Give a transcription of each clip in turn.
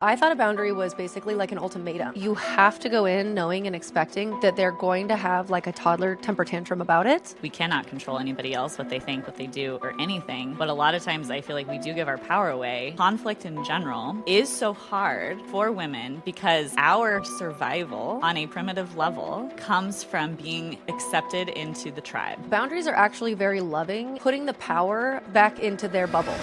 I thought a boundary was basically like an ultimatum. You have to go in knowing and expecting that they're going to have like a toddler temper tantrum about it. We cannot control anybody else, what they think, what they do, or anything. But a lot of times I feel like we do give our power away. Conflict in general is so hard for women because our survival on a primitive level comes from being accepted into the tribe. Boundaries are actually very loving, putting the power back into their bubble.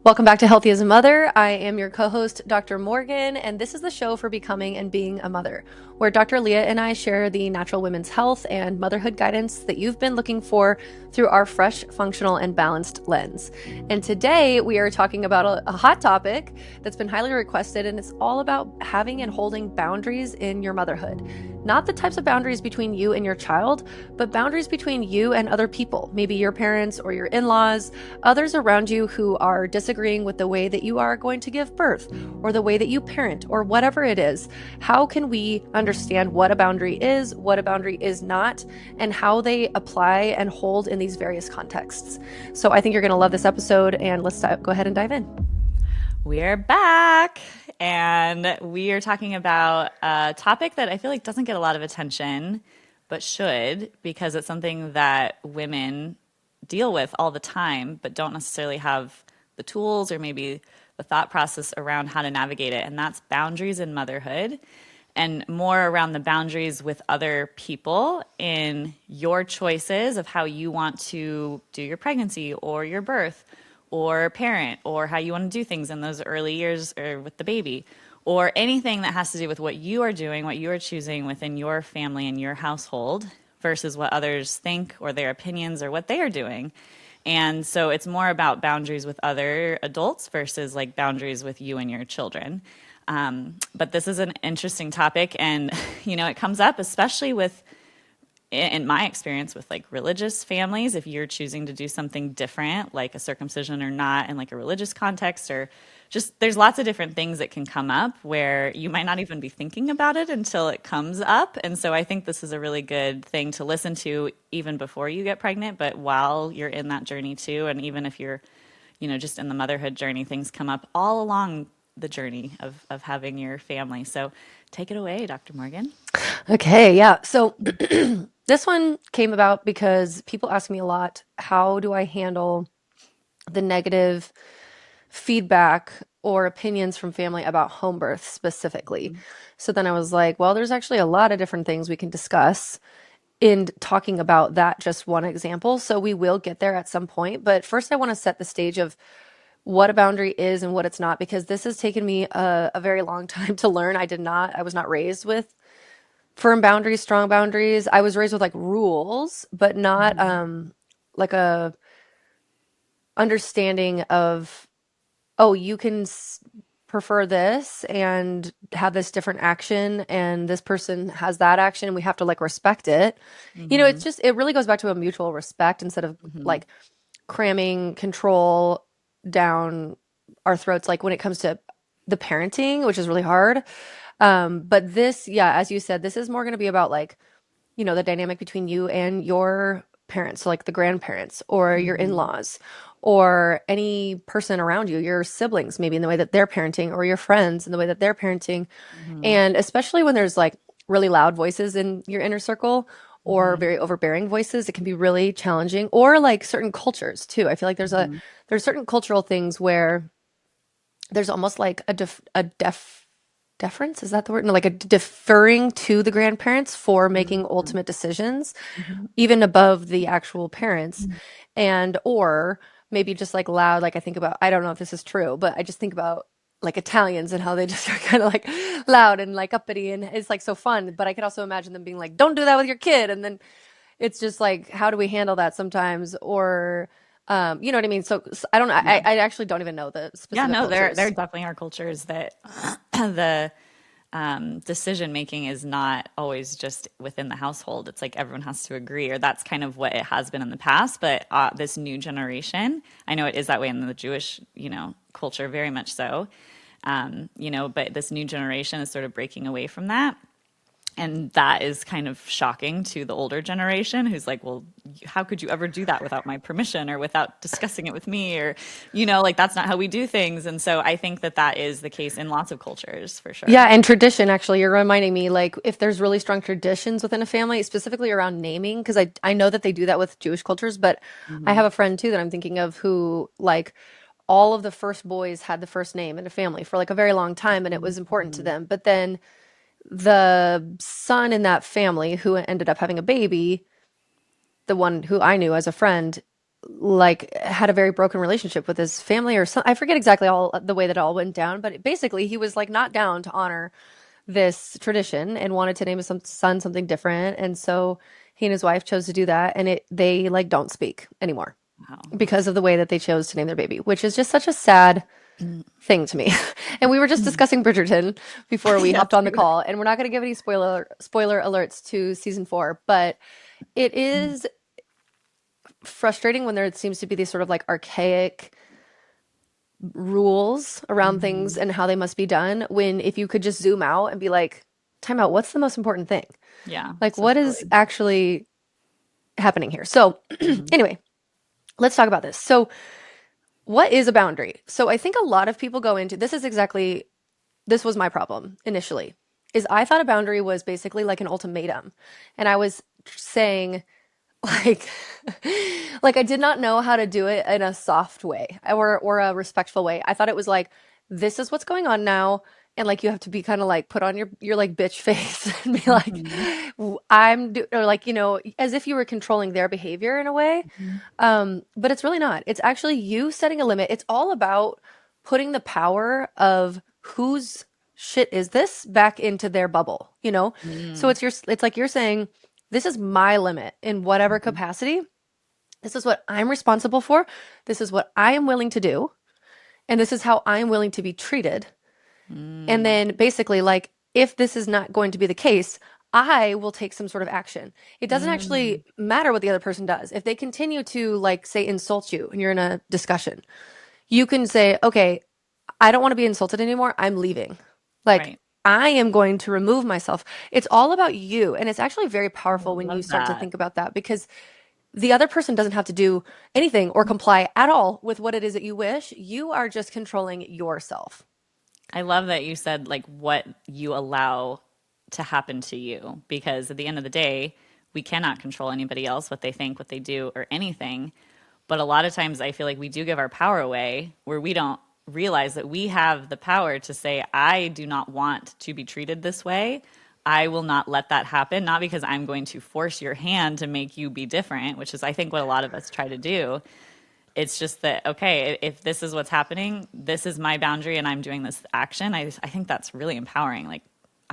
Welcome back to Healthy as a Mother. I am your co-host, Dr. Morgan, and this is the show for becoming and being a mother, where Dr. Leah and I share the natural women's health and motherhood guidance that you've been looking for through our fresh, functional, and balanced lens. And today we are talking about a hot topic that's been highly requested, and it's all about having and holding boundaries in your motherhood. Not the types of boundaries between you and your child, but boundaries between you and other people, maybe your parents or your in-laws, others around you who are disagreeing with the way that you are going to give birth or the way that you parent or whatever it is. How can we understand what a boundary is, what a boundary is not, and how they apply and hold in these various contexts? So I think you're going to love this episode, and let's go ahead and dive in. We're back, and we are talking about a topic that I feel like doesn't get a lot of attention, but should, because it's something that women deal with all the time, but don't necessarily have the tools or maybe the thought process around how to navigate it. And that's boundaries in motherhood, and more around the boundaries with other people in your choices of how you want to do your pregnancy or your birth or parent, or how you want to do things in those early years or with the baby, or anything that has to do with what you are doing, what you are choosing within your family and your household versus what others think or their opinions or what they are doing. And so it's more about boundaries with other adults versus like boundaries with you and your children. But this is an interesting topic, and it comes up especially with, in my experience, with like religious families. If you're choosing to do something different, like a circumcision or not, in like a religious context, or just there's lots of different things that can come up where you might not even be thinking about it until it comes up. And so I think this is a really good thing to listen to even before you get pregnant, but while you're in that journey too. And even if you're, just in the motherhood journey, things come up all along the journey of having your family. So take it away, Dr. Morgan. Okay, yeah. So this one came about because people ask me a lot, how do I handle the negative feedback or opinions from family about home birth specifically? So then I was like, well, there's actually a lot of different things we can discuss in talking about that just one example. So we will get there at some point. But first, I want to set the stage of what a boundary is and what it's not, because this has taken me a very long time to learn. I was not raised with firm boundaries, strong boundaries. I was raised with like rules, but not like a understanding of, oh, you can prefer this and have this different action, and this person has that action, and we have to like respect it. It's just, it really goes back to a mutual respect instead of like cramming control down our throats, like when it comes to the parenting, which is really hard. But this, yeah, as you said, this is more going to be about like, the dynamic between you and your parents, so like the grandparents or your in-laws or any person around you, your siblings, maybe in the way that they're parenting, or your friends in the way that they're parenting. And especially when there's like really loud voices in your inner circle or very overbearing voices, it can be really challenging. Or like certain cultures too. I feel like there's certain cultural things where there's almost like deference, is that the word? No, like a deferring to the grandparents for making ultimate decisions, even above the actual parents. And, or maybe just like loud, like I think about, I don't know if this is true, but I just think about like Italians and how they just are kind of like loud and like uppity, and it's like so fun. But I could also imagine them being like, don't do that with your kid. And then it's just like, how do we handle that sometimes? Or, you know what I mean? So I don't know. I actually don't even know the Yeah, specific no, there cultures. definitely are cultures that the decision making is not always just within the household. It's like everyone has to agree, or that's kind of what it has been in the past. But this new generation, I know it is that way in the Jewish, culture, very much so. But this new generation is sort of breaking away from that. And that is kind of shocking to the older generation who's like, well, how could you ever do that without my permission or without discussing it with me? Or, like that's not how we do things. And so I think that that is the case in lots of cultures for Yeah, sure. and tradition, actually, you're reminding me, like, if there's really strong traditions within a family, specifically around naming, because I know that they do that with Jewish cultures, but I Hmm. have a friend too that I'm thinking of who, like, all of the first boys had the first name in a family for like a very long time, and it was important to Hmm. them. But then the son in that family who ended up having a baby, the one who I knew as a friend, like had a very broken relationship with his family or some, I forget exactly all the way that it all went down, but basically he was like not down to honor this tradition and wanted to name his son something different. And so he and his wife chose to do that, and they like don't speak anymore Wow, because of the way that they chose to name their baby, which is just such a sad thing to me. And we were just discussing Bridgerton before we yes, hopped on the we were. call, and we're not going to give any spoiler alerts to season 4, but it is frustrating when there seems to be these sort of like archaic rules around things Mhm. and how they must be done, when if you could just zoom out and be like, time out, what's the most important thing? Yeah, Like, so what is totally. actually happening here? So, Hmm. anyway, let's talk about this. So, what is a boundary? So, I think a lot of people go into this was my problem initially, is I thought a boundary was basically like an ultimatum. And I was saying, like, like I did not know how to do it in a soft way or a respectful way. I thought it was like, this is what's going on now. And like you have to be kind of like put on your like bitch face and be like, Hmm. or like, as if you were controlling their behavior in a way. But it's really not. It's actually you setting a limit. It's all about putting the power of whose shit is this back into their bubble, you know? So Mm. it's like you're saying, this is my limit in whatever Mhm. capacity. This is what I'm responsible for. This is what I am willing to do. And this is how I'm willing to be treated. And Mm. then basically, like, if this is not going to be the case, I will take some sort of action. It doesn't Mm. actually matter what the other person does. If they continue to, like, say, insult you and you're in a discussion, you can say, okay, I don't want to be insulted anymore. I'm leaving. Like, Right. I am going to remove myself. It's all about you. And it's actually very I powerful when you love start to that. think about that, because the other person doesn't have to do anything or comply at all with what it is that you wish. You are just controlling yourself. I love that you said like what you allow to happen to you because at the end of the day, we cannot control anybody else, what they think, what they do, or anything. But a lot of times I feel like we do give our power away where we don't realize that we have the power to say, I do not want to be treated this way. I will not let that happen, not because I'm going to force your hand to make you be different, which is, I think, what a lot of us try to do. It's just that, okay, if this is what's happening, this is my boundary and I'm doing this action. I think that's really empowering. Like,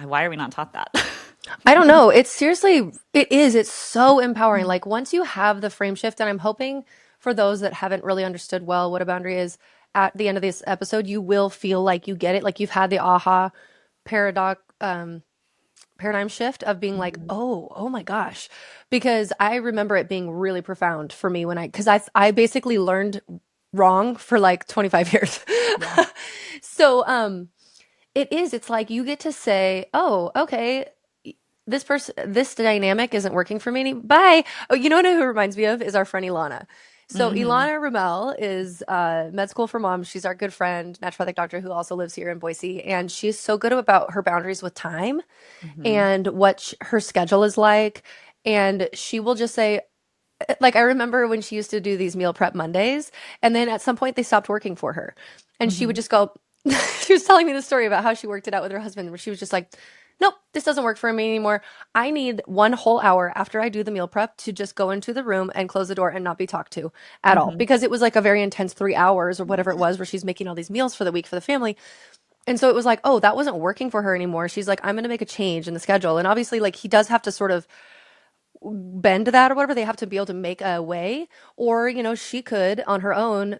why are we not taught that? I don't know. It's seriously, it is. It's so empowering. Like once you have the frame shift, and I'm hoping for those that haven't really understood well what a boundary is at the end of this episode, you will feel like you get it. Like you've had the aha paradox, paradigm shift of being like, Mhm. oh my gosh. Because I remember it being really profound for me because I basically learned wrong for like 25 years. Yeah. So, it's like you get to say, oh, okay, this dynamic isn't working for me. Bye. Oh, you know what it reminds me of is our friend Ilana. So Hmm. Ilana Ramel is med school for moms. She's our good friend, naturopathic doctor who also lives here in Boise, and she's so good about her boundaries with time Hmm. and what her schedule is like. And she will just say, like, I remember when she used to do these meal prep Mondays, and then at some point they stopped working for her. And she would Hmm. just go, she was telling me the story about how she worked it out with her husband, where she was just like, nope, this doesn't work for me anymore. I need 1 whole hour after I do the meal prep to just go into the room and close the door and not be talked to at all. Hmm. Because it was like a very intense 3 hours or whatever it was where she's making all these meals for the week for the family. And so it was like, oh, that wasn't working for her anymore. She's like, I'm going to make a change in the schedule. And obviously, like, he does have to sort of bend that or whatever. They have to be able to make a way. Or, she could on her own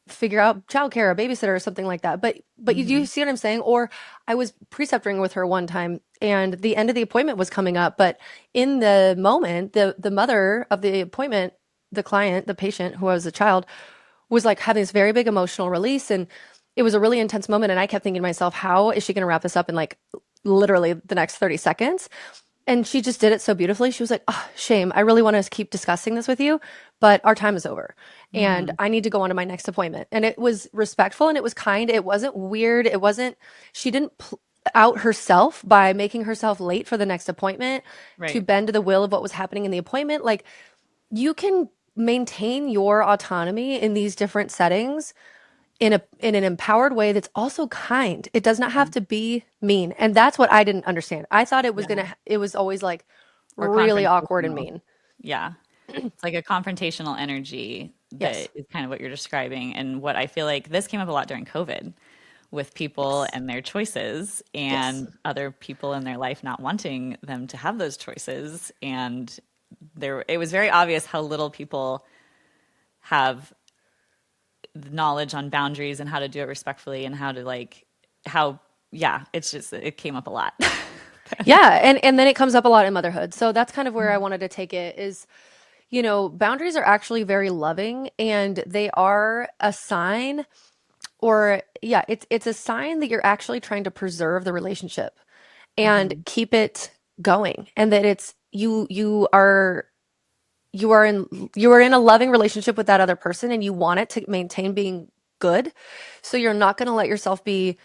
figure out childcare, a babysitter or something like that. But you do Hmm. see what I'm saying? Or I was preceptoring with her one time and the end of the appointment was coming up, but in the moment, the mother of the appointment, the client, the patient who was a child, was like having this very big emotional release, and it was a really intense moment, and I kept thinking to myself, how is she going to wrap this up in like literally the next 30 seconds? And she just did it so beautifully. She was like, oh, shame. I really want to keep discussing this with you, but our time is over and Hmm. I need to go on to my next appointment. And it was respectful and it was kind. It wasn't weird. It wasn't, she didn't out herself by making herself late for the next appointment to Right. bend to the will of what was happening in the appointment. Like, you can maintain your autonomy in these different settings in an empowered way that's also kind. It does not Yeah. have to be mean. And that's what I didn't understand. I thought Yeah. it was always like Or really awkward and confrontational. mean. Yeah. It's like a confrontational energy Yes. that is kind of what you're describing. And what I feel like this came up a lot during COVID with people Yes. and their choices Yes. and other people in their life not wanting them to have those choices. And it was very obvious how little people have knowledge on boundaries and how to do it respectfully and how to like, how, yeah, it's just, it came up a lot. Yeah, and then it comes up a lot in motherhood. So that's kind of where I wanted to take it is, boundaries are actually very loving and they are a sign, or yeah, it's a sign that you're actually trying to preserve the relationship and Hmm. keep it going, and that it's you are in a loving relationship with that other person and you want it to maintain being good. So you're not going to let yourself be,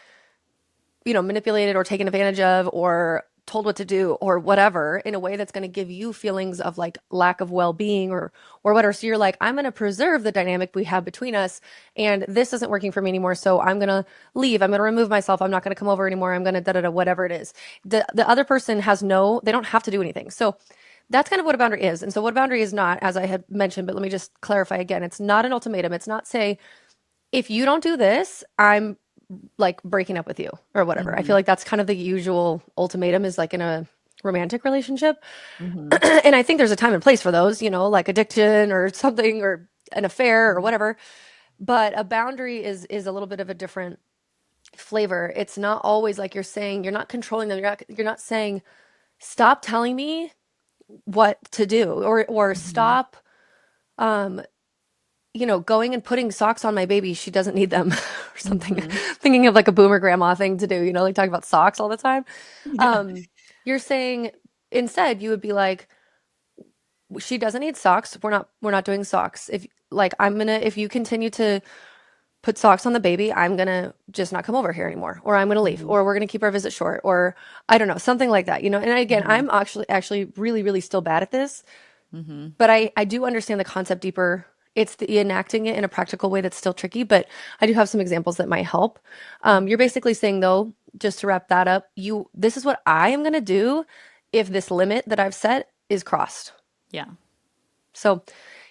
manipulated or taken advantage of or told what to do or whatever in a way that's going to give you feelings of like lack of well-being or whatever. So you're like, I'm going to preserve the dynamic we have between us and this isn't working for me anymore. So I'm going to leave. I'm going to remove myself. I'm not going to come over anymore. I'm going to da da da whatever it is. The other person they don't have to do anything. So that's kind of what a boundary is. And so what a boundary is not, as I had mentioned, but let me just clarify again. It's not an ultimatum. It's not say, if you don't do this, I'm like breaking up with you or whatever. I Hmm. feel like that's kind of the usual ultimatum is like in a romantic relationship. Hmm. And I think there's a time and place for those, like addiction or something or an affair or whatever. But a boundary is a little bit of a different flavor. It's not always like you're saying, you're not controlling them. You're not saying, stop telling me what to do or Hmm. stop um going and putting socks on my baby. She doesn't need them or something. Hmm. Thinking of like a boomer grandma thing to do, like talking about socks all the time. Yeah. Um, you're saying instead you would be like, she doesn't need socks. We're not doing socks. If you continue to put socks on the baby, I'm gonna just not come over here anymore, or I'm gonna leave, Hmm. or we're gonna keep our visit short, or I don't know, something like that. And again, Hmm. I'm actually really, really still bad at this, Hmm. but I do understand the concept deeper. It's the enacting it in a practical way that's still tricky, but I do have some examples that might help. You're basically saying though, just to wrap that up, this is what I am going to do if this limit that I've set is crossed. Yeah. So,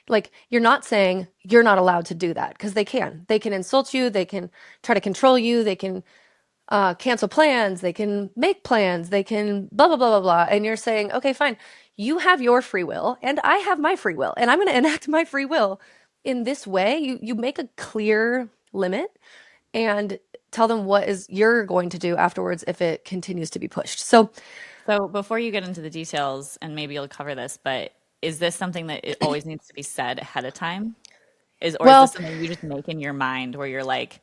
like, you're not saying you're not allowed to do that because they can. They can insult you. They can try to control you. They can cancel plans, they can make plans, they can blah, blah, blah, blah, blah. And you're saying, okay, fine, you have your free will and I have my free will, and I'm going to enact my free will in this way. You make a clear limit and tell them what is you're going to do afterwards if it continues to be pushed. So, So before you get into the details, and maybe you'll cover this, but is this something that it always needs to be said ahead of time? Or is this well, something you just make in your mind where you're like,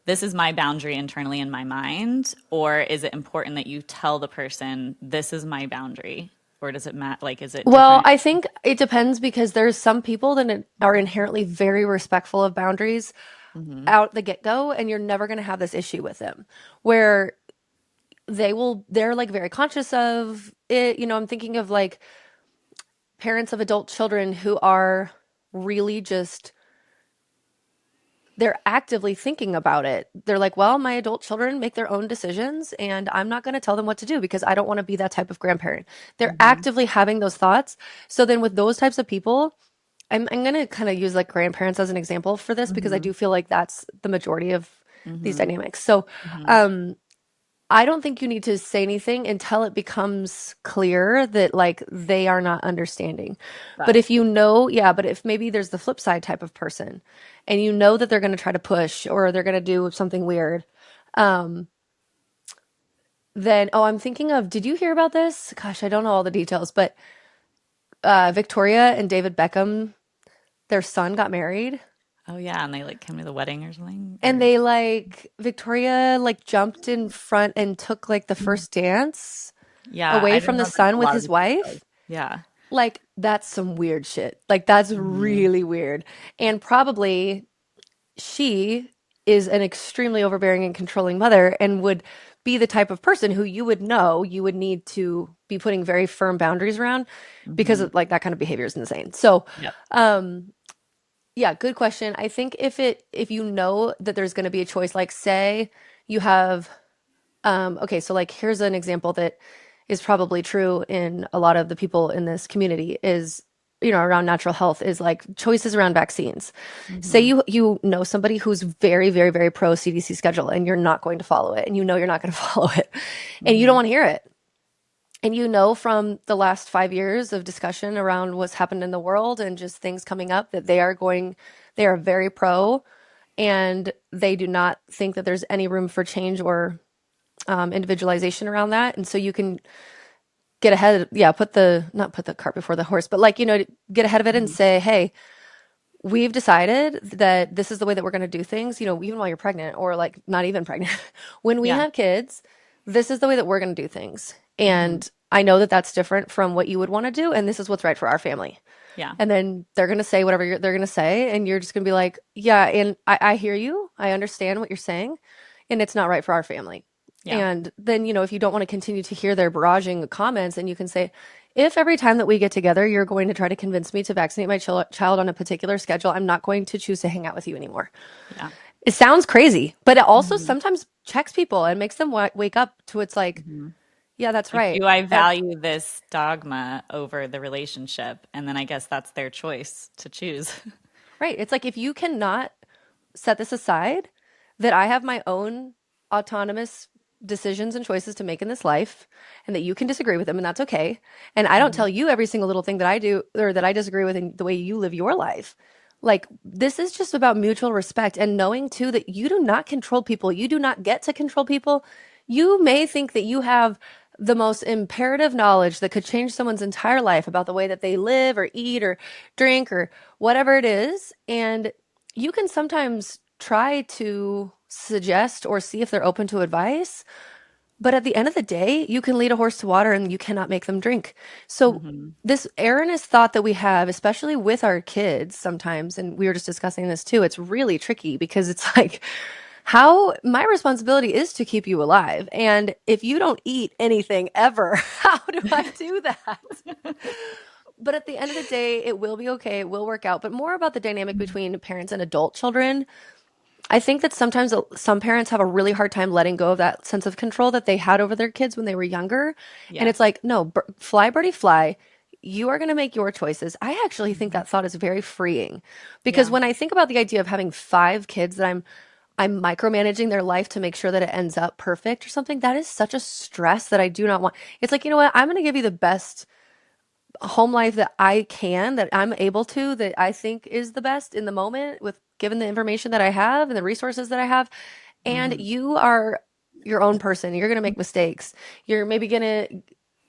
this is my boundary internally in my mind? Or is it important that you tell the person, this is my boundary? Or does it matter? Like, is it well, different? I think it depends because there's some people that are inherently very respectful of boundaries Hmm. out the get-go, and you're never going to have this issue with them where they're like very conscious of it. I'm thinking of like parents of adult children who are really just they're actively thinking about it. They're like, well, my adult children make their own decisions and I'm not going to tell them what to do because I don't want to be that type of grandparent. They're Hmm. actively having those thoughts. So then with those types of people, I'm going to kind of use like grandparents as an example for this because I Hmm. do feel like that's the majority of these Hmm. dynamics. So Hmm. um I don't think you need to say anything until it becomes clear that like they are not understanding. Got But it. if you know, yeah, but if maybe there's the flip side type of person and you know that they're going to try to push or they're going to do something weird, um, then, oh, I'm thinking of, did you hear about this? Gosh, I don't know all the details, but Victoria and David Beckham, their son got married. Oh yeah, and they like came to the wedding or something, And or they like, Victoria like jumped in front and took like the Mhm. first dance Yeah, I away from didn't the know sun a with lot of his the details. wife. Yeah. Like, that's some weird shit. Like, that's Mhm. really weird. And probably she is an extremely overbearing and controlling mother and would be the type of person who you would know you would need to be putting very firm boundaries around because Mhm. of, like that kind of behavior is insane. So, Yep. um, yeah, good question. I think if you know that there's going to be a choice, like say you have okay, so like here's an example that is probably true in a lot of the people in this community is, you know, around natural health is like choices around vaccines. Say Mhm. you know somebody who's very, very, very pro CDC schedule and you're not going to follow it and you know you're not going to follow it and you don't Mhm. want to hear it. And you know from the last 5 years of discussion around what's happened in the world and just things coming up that they are very pro and they do not think that there's any room for change or individualization around that. And so you can get ahead, yeah, not put the cart before the horse, but like, you know, get ahead of it and Mhm. say, hey, we've decided that this is the way that we're going to do things, you know, even while you're pregnant or like not even pregnant. When we Yeah. have kids, this is the way that we're going to do things. Mhm. And I know that that's different from what you would want to do. And this is what's right for our family. Yeah. And then they're going to say whatever they're going to say. And you're just going to be like, yeah, and I hear you. I understand what you're saying. And it's not right for our family. Yeah. And then, you know, if you don't want to continue to hear their barraging comments, and you can say, if every time that we get together, you're going to try to convince me to vaccinate my child on a particular schedule, I'm not going to choose to hang out with you anymore. Yeah. It sounds crazy, but it also Mhm. sometimes checks people and makes them wake up to it's like, Mhm. yeah, that's Like, right. do I That value this dogma over the relationship? And then I guess that's their choice to choose. right. It's like if you cannot set this aside, that I have my own autonomous decisions and choices to make in this life, and that you can disagree with them, and that's okay. And I don't Mhm. tell you every single little thing that I do or that I disagree with in the way you live your life. Like, this is just about mutual respect and knowing too that you do not control people. You do not get to control people. You may think that you have the most imperative knowledge that could change someone's entire life about the way that they live or eat or drink or whatever it is. And you can sometimes try to suggest or see if they're open to advice, but at the end of the day, you can lead a horse to water and you cannot make them drink. So, Mhm. this erroneous thought that we have, especially with our kids sometimes, and we were just discussing this too, it's really tricky because it's like, how my responsibility is to keep you alive. And if you don't eat anything ever, how do I do that? But at the end of the day, it will be okay. It will work out. But more about the dynamic between parents and adult children. I think that sometimes some parents have a really hard time letting go of that sense of control that they had over their kids when they were younger. And Yeah. it's like, no, fly, birdie, fly. You are going to make your choices. I actually think Mhm. that thought is very freeing because Yeah. when I think about the idea of having 5 kids that I'm micromanaging their life to make sure that it ends up perfect or something, that is such a stress that I do not want. It's like, you know what? I'm going to give you the best home life that I can, that I'm able to, that I think is the best in the moment with given the information that I have and the resources that I have. And Mhm. you are your own person. You're going to make mistakes. You're maybe going to,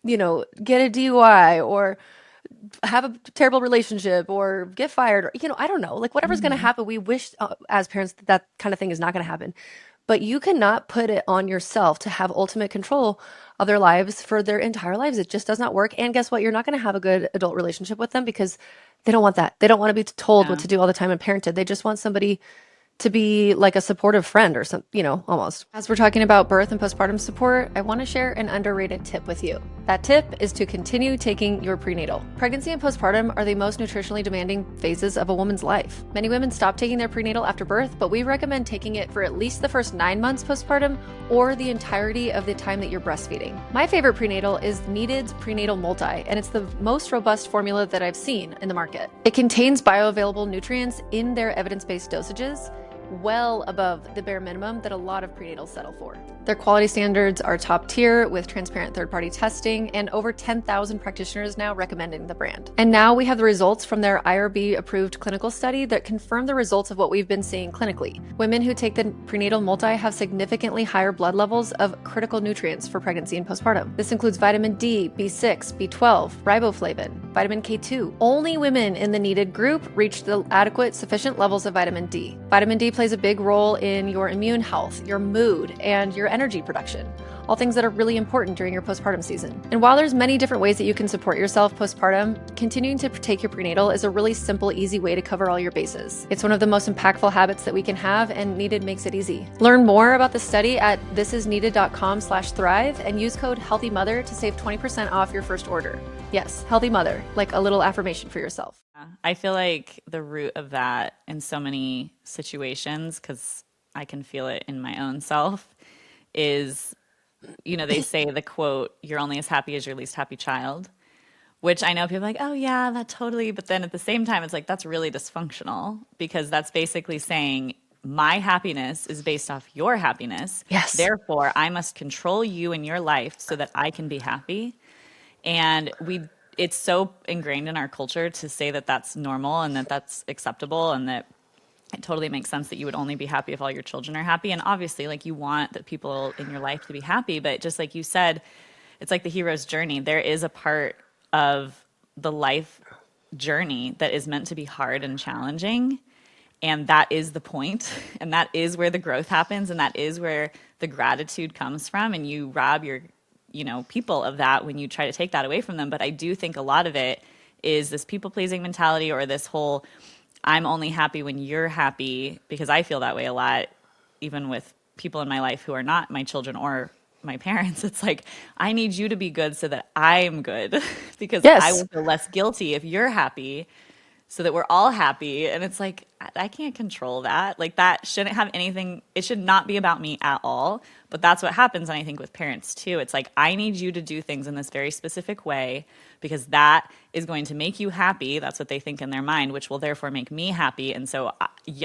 you know, get a DUI or have a terrible relationship or get fired or, you know, I don't know, like whatever's going to Mhm. happen. We wish as parents that that kind of thing is not going to happen. But you cannot put it on yourself to have ultimate control of their lives for their entire lives. It just does not work. And guess what? You're not going to have a good adult relationship with them because they don't want that. They don't want to be told what Yeah. to do all the time and parented. They just want somebody to be like a supportive friend or some, you know, almost. As we're talking about birth and postpartum support, I want to share an underrated tip with you. That tip is to continue taking your prenatal. Pregnancy and postpartum are the most nutritionally demanding phases of a woman's life. Many women stop taking their prenatal after birth, but we recommend taking it for at least the first 9 months postpartum or the entirety of the time that you're breastfeeding. My favorite prenatal is Needed's Prenatal Multi, and it's the most robust formula that I've seen in the market. It contains bioavailable nutrients in their evidence-based dosages, well above the bare minimum that a lot of prenatals settle for. Their quality standards are top tier with transparent third-party testing and over 10,000 practitioners now recommending the brand. And now we have the results from their IRB-approved clinical study that confirm the results of what we've been seeing clinically. Women who take the prenatal multi have significantly higher blood levels of critical nutrients for pregnancy and postpartum. This includes vitamin D, B6, B12, riboflavin, vitamin K2. Only women in the needed group reach the adequate, sufficient levels of vitamin D. Vitamin D plays a big role in your immune health, your mood, and your energy production, all things that are really important during your postpartum season. And while there's many different ways that you can support yourself postpartum, continuing to take your prenatal is a really simple, easy way to cover all your bases. It's one of the most impactful habits that we can have, and Needed makes it easy. Learn more about the study at thisisneeded.com/thrive and use code HEALTHYMOTHER to save 20% off your first order. Yes, healthy mother, like a little affirmation for yourself. I feel like the root of that in so many situations, because I can feel it in my own self, is, they say the quote, "You're only as happy as your least happy child," which I know people are like, oh, yeah, that totally. But then at the same time, it's like, that's really dysfunctional because that's basically saying, my happiness is based off your happiness. Yes. Therefore, I must control you and your life so that I can be happy. And it's so ingrained in our culture to say that that's normal and that that's acceptable and that it totally makes sense that you would only be happy if all your children are happy. And obviously, like, you want the people in your life to be happy, but just like you said, it's like the hero's journey. There is a part of the life journey that is meant to be hard and challenging. And that is the point. And that is where the growth happens. And that is where the gratitude comes from. And you rob your, people of that when you try to take that away from them. But I do think a lot of it is this people pleasing mentality, or this whole, I'm only happy when you're happy, because I feel that way a lot, even with people in my life who are not my children or my parents. It's like, I need you to be good so that I'm good because I Yes. will feel less guilty if you're happy, so that we're all happy. And it's like, I can't control that. Like, that shouldn't have anything, it should not be about me at all. But that's what happens, and I think with parents too. It's like, I need you to do things in this very specific way because that is going to make you happy. That's what they think in their mind, which will therefore make me happy. And so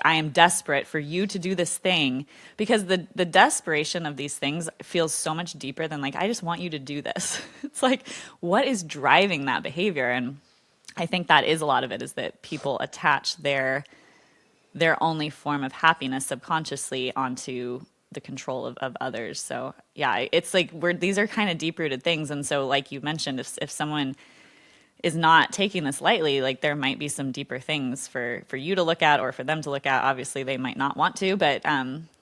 I am desperate for you to do this thing, because the desperation of these things feels so much deeper than, like, I just want you to do this. It's like, what is driving that behavior? And I think that is a lot of it, is that people attach their only form of happiness subconsciously onto the control of others. So yeah, it's like these are kind of deep rooted things. And so, like you mentioned, if someone is not taking this lightly, like, there might be some deeper things for you to look at or for them to look at. Obviously they might not want to, but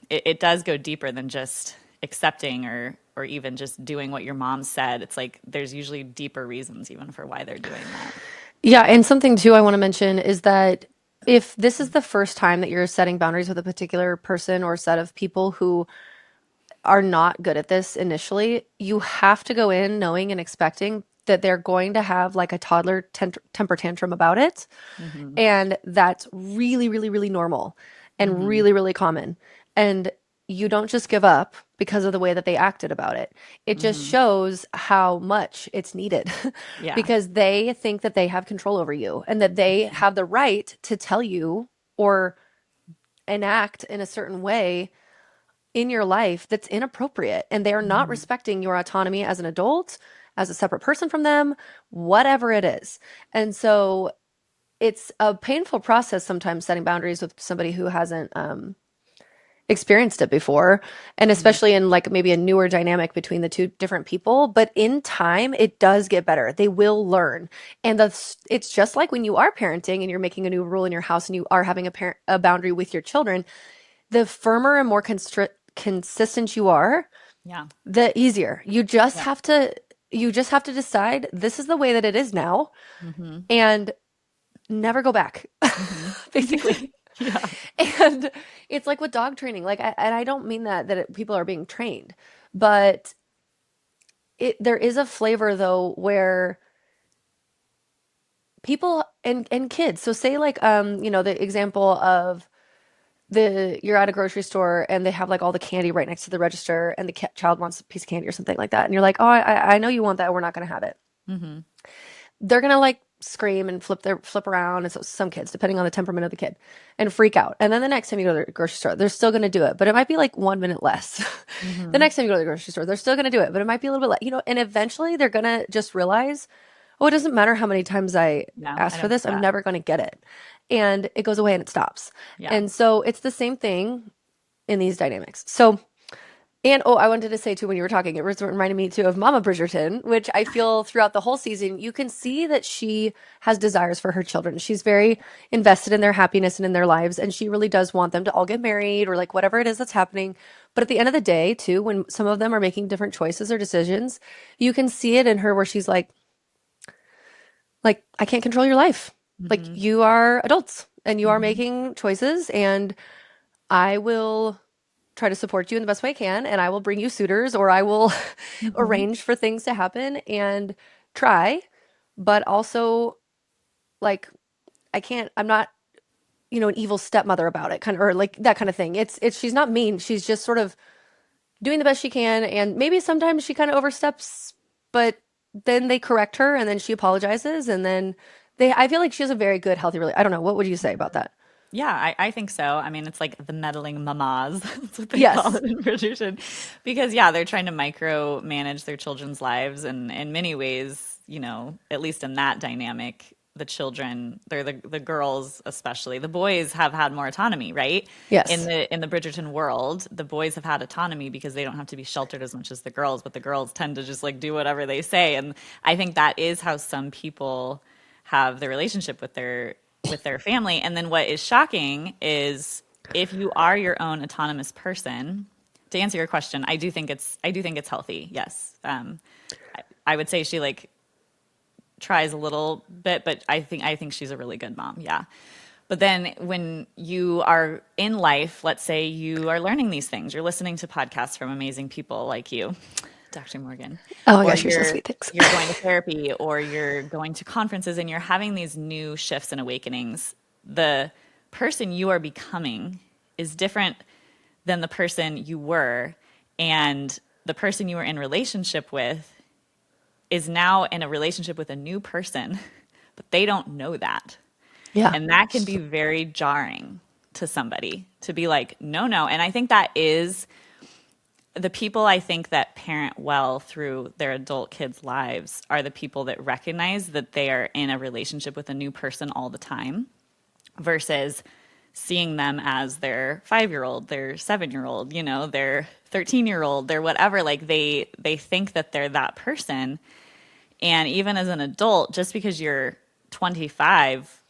it does go deeper than just accepting or even just doing what your mom said. It's like, there's usually deeper reasons even for why they're doing that. Yeah, and something too I want to mention is that if this is the first time that you're setting boundaries with a particular person or set of people who are not good at this initially, you have to go in knowing and expecting that they're going to have like a toddler temper tantrum about it. Mm-hmm. And that's really, really, really normal and Mm-hmm. really, really common. And you don't just give up because of the way that they acted about it. It just Mm-hmm. shows how much it's needed Yeah. because they think that they have control over you and that they have the right to tell you or enact in a certain way in your life that's inappropriate. And they are not Mm-hmm. respecting your autonomy as an adult, as a separate person from them, whatever it is. And so it's a painful process sometimes setting boundaries with somebody who hasn't experienced it before, and Mm-hmm. especially in like maybe a newer dynamic between the two different people. But in time, it does get better. They will learn, and it's just like when you are parenting and you're making a new rule in your house and you are having a boundary with your children. The firmer and more consistent you are, Yeah. the easier. Yeah. You just have to decide this is the way that it is now, Mm-hmm. and never go back, Mm-hmm. basically. Yeah. And it's like with dog training. Like, and I don't mean people are being trained, but there is a flavor though where people and kids. So say like the example of you're at a grocery store and they have like all the candy right next to the register, and the child wants a piece of candy or something like that, and you're like, oh, I know you want that. We're not gonna have it. Mm-hmm. They're gonna like scream and flip around, and so some kids, depending on the temperament of the kid, and freak out. And then the next time you go to the grocery store, they're still going to do it, but it might be like 1 minute less. The Mm-hmm. next time you go to the grocery store, they're still going to do it, but it might be a little bit less, and eventually they're going to just realize, oh, it doesn't matter how many times I No, I ask for don't do this, I'm that. never going to get it. And it goes away and it stops. Yeah. And so it's the same thing in these dynamics. So, and oh, I wanted to say too, when you were talking, it reminded me too of Mama Bridgerton, which I feel throughout the whole season, you can see that she has desires for her children. She's very invested in their happiness and in their lives, and she really does want them to all get married or like whatever it is that's happening. But at the end of the day, too, when some of them are making different choices or decisions, you can see it in her where she's like, I can't control your life. Like Mm-hmm. you are adults and you are Mm-hmm. making choices, and I will try to support you in the best way I can, and I will bring you suitors or I will Mm-hmm. arrange for things to happen and try, but also like I'm not, an evil stepmother about it, kind of, or like that kind of thing. It's she's not mean. She's just sort of doing the best she can, and maybe sometimes she kind of oversteps, but then they correct her and then she apologizes, and then I feel like she has a very good, healthy relationship. I don't know. What would you say about that? Yeah, I think so. I mean, it's like the meddling mamas. That's what they call Yes. it in Bridgerton. Because yeah, they're trying to micromanage their children's lives, and in many ways, at least in that dynamic, the children, they're the girls especially. The boys have had more autonomy, right? In Yes. the Bridgerton world, the boys have had autonomy because they don't have to be sheltered as much as the girls, but the girls tend to just like do whatever they say. And I think that is how some people have the relationship with their family. And then what is shocking is if you are your own autonomous person, to answer your question, I do think it's healthy. Yes. I would say she like tries a little bit, but I think she's a really good mom. Yeah. But then when you are in life, let's say you are learning these things, you're listening to podcasts from amazing people like you, Dr. Morgan, Oh my or gosh, you're so sweet. Thanks. you're going to therapy or you're going to conferences and you're having these new shifts and awakenings. The person you are becoming is different than the person you were, and the person you were in relationship with is now in a relationship with a new person, but they don't know that. Yeah. And that can be very jarring to somebody to be like, no, no. And I think that is the people I think that parent well through their adult kids' lives are the people that recognize that they are in a relationship with a new person all the time versus seeing them as their 5-year old, their 7-year old, their 13-year old, their whatever. Like they think that they're that person. And even as an adult, just because you're 25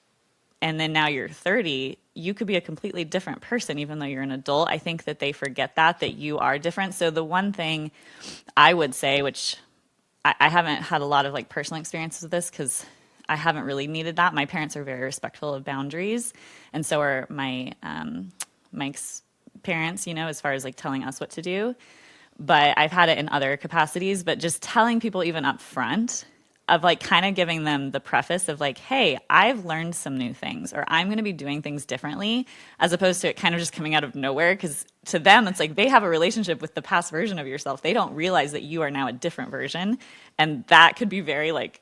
and then now you're 30, you could be a completely different person even though you're an adult. I think that they forget that you are different. So the one thing I would say, which I haven't had a lot of like personal experiences with this because I haven't really needed that. My parents are very respectful of boundaries, and so are Mike's parents, as far as like telling us what to do. But I've had it in other capacities, but just telling people even up front of like kind of giving them the preface of like, hey, I've learned some new things, or I'm going to be doing things differently, as opposed to it kind of just coming out of nowhere. Because to them, it's like they have a relationship with the past version of yourself. They don't realize that you are now a different version. And that could be very like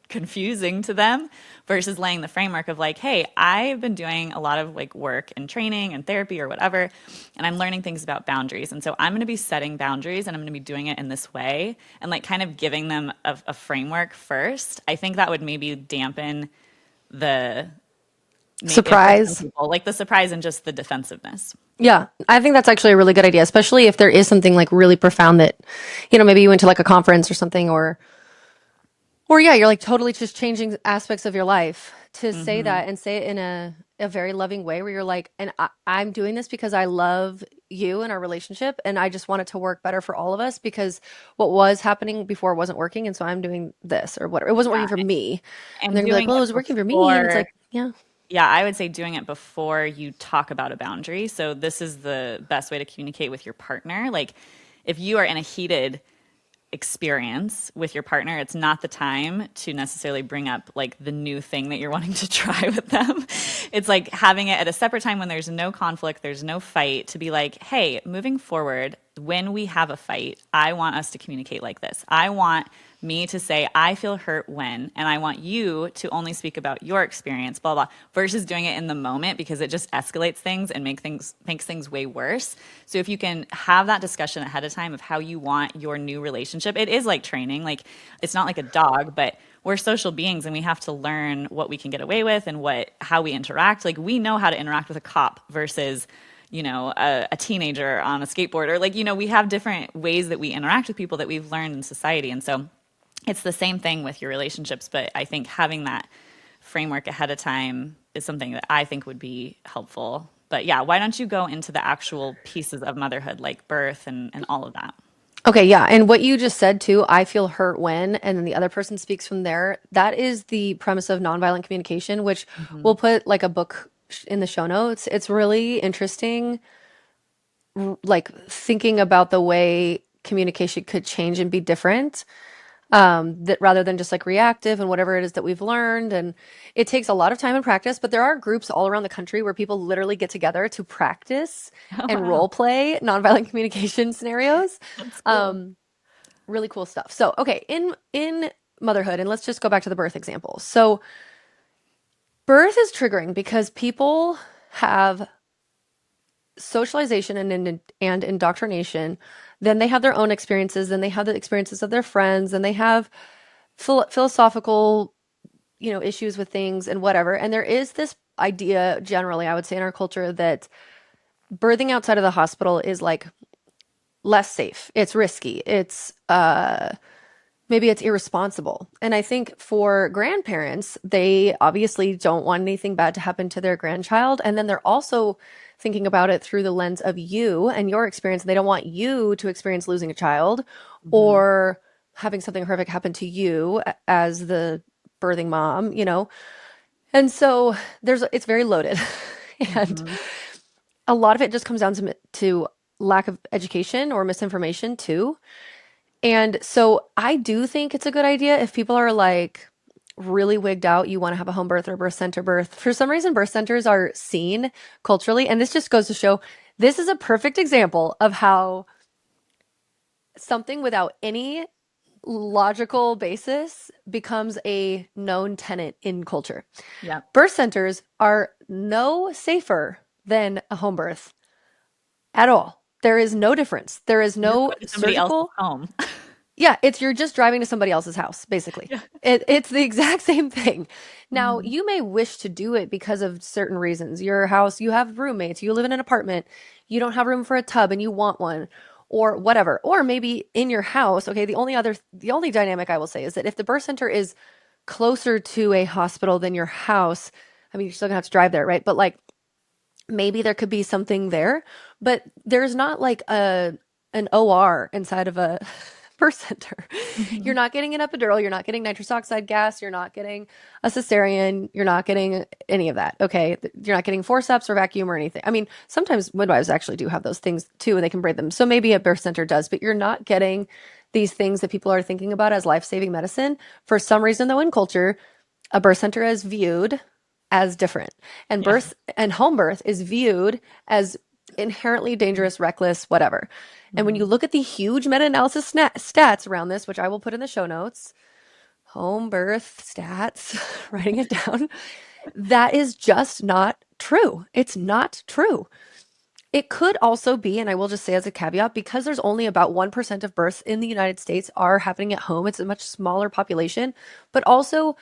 confusing to them versus laying the framework of like, hey, I've been doing a lot of like work and training and therapy or whatever, and I'm learning things about boundaries. And so I'm going to be setting boundaries and I'm going to be doing it in this way and like kind of giving them a framework first. I think that would maybe dampen the, for some Surprise. people, like the surprise and just the defensiveness. Yeah, I think that's actually a really good idea, especially if there is something like really profound that, maybe you went to like a conference or something, or yeah, you're like totally just changing aspects of your life to say Mm-hmm. that and say it in a very loving way where you're like, and I'm doing this because I love you and our relationship, and I just want it to work better for all of us because what was happening before wasn't working, and so I'm doing this or whatever. It wasn't working Yeah. for me, and And they're gonna be like, doing well, it it was working for me, and it's before. like, yeah, Yeah, I would say doing it before you talk about a boundary. So this is the best way to communicate with your partner. Like if you are in a heated experience with your partner, it's not the time to necessarily bring up like the new thing that you're wanting to try with them. It's like having it at a separate time when there's no conflict, there's no fight, to be like, hey, moving forward, when we have a fight, I want us to communicate like this. I want me to say, I feel hurt when, and I want you to only speak about your experience, blah, blah, versus doing it in the moment because it just escalates things and makes things way worse. So if you can have that discussion ahead of time of how you want your new relationship, it is like training. Like it's not like a dog, but we're social beings and we have to learn what we can get away with and how we interact. Like we know how to interact with a cop versus a teenager on a skateboard, or like we have different ways that we interact with people that we've learned in society. And so it's the same thing with your relationships, but I think having that framework ahead of time is something that I think would be helpful. But yeah, why don't you go into the actual pieces of motherhood, like birth and all of that? Okay, yeah. And what you just said too, I feel hurt when, and then the other person speaks from there. That is the premise of nonviolent communication, which Hmm. we'll put like a book in the show notes. It's really interesting, like thinking about the way communication could change and be different, that rather than just like reactive and whatever it is that we've learned. And it takes a lot of time and practice, but there are groups all around the country where people literally get together to practice Oh, and wow. role play nonviolent communication scenarios. That's cool. Um, Really cool stuff. So, okay, in motherhood, and let's just go back to the birth example. So, birth is triggering because people have socialization and indoctrination, then they have their own experiences, then they have the experiences of their friends, and they have philosophical, issues with things and whatever. And there is this idea generally, I would say in our culture, that birthing outside of the hospital is like less safe. It's risky. It's maybe it's irresponsible. And I think for grandparents, they obviously don't want anything bad to happen to their grandchild. And then they're also thinking about it through the lens of you and your experience. They don't want you to experience losing a child Hmm. or having something horrific happen to you as the birthing mom. And so it's very loaded. And Hmm. a lot of it just comes down to lack of education or misinformation too. And so I do think it's a good idea if people are like really wigged out, you want to have a home birth or birth center birth. For some reason, birth centers are seen culturally. And this just goes to show this is a perfect example of how something without any logical basis becomes a known tenet in culture. Yep. Birth centers are no safer than a home birth at all. There is no difference. There is You're no going to somebody else's surgical. home. Yeah, you're just driving to somebody else's house, basically. Yeah. It's the exact same thing. Now, Hmm. you may wish to do it because of certain reasons. Your house, you have roommates, you live in an apartment, you don't have room for a tub and you want one, or whatever. Or maybe in your house, okay, the only dynamic I will say is that if the birth center is closer to a hospital than your house, I mean, you're still gonna have to drive there, right? But like maybe there could be something there, but there's not like an OR inside of a birth center. You're Hmm. not getting an epidural, you're not getting nitrous oxide gas, you're not getting a cesarean, you're not getting any of that. Okay, you're not getting forceps or vacuum or anything. I mean, sometimes midwives actually do have those things too, and they can braid them. So maybe a birth center does, but you're not getting these things that people are thinking about as life-saving medicine. For some reason, though, in culture, a birth center is viewed as different, and Yeah. birth and home birth is viewed as inherently dangerous, reckless, whatever. And when you Hmm. look at the huge meta-analysis stats around this, which I will put in the show notes, home birth stats, writing it down, that is just not true. It's not true. It could also be, and I will just say as a caveat, because there's only about 1% of births in the United States are happening at home, it's a much smaller population, but also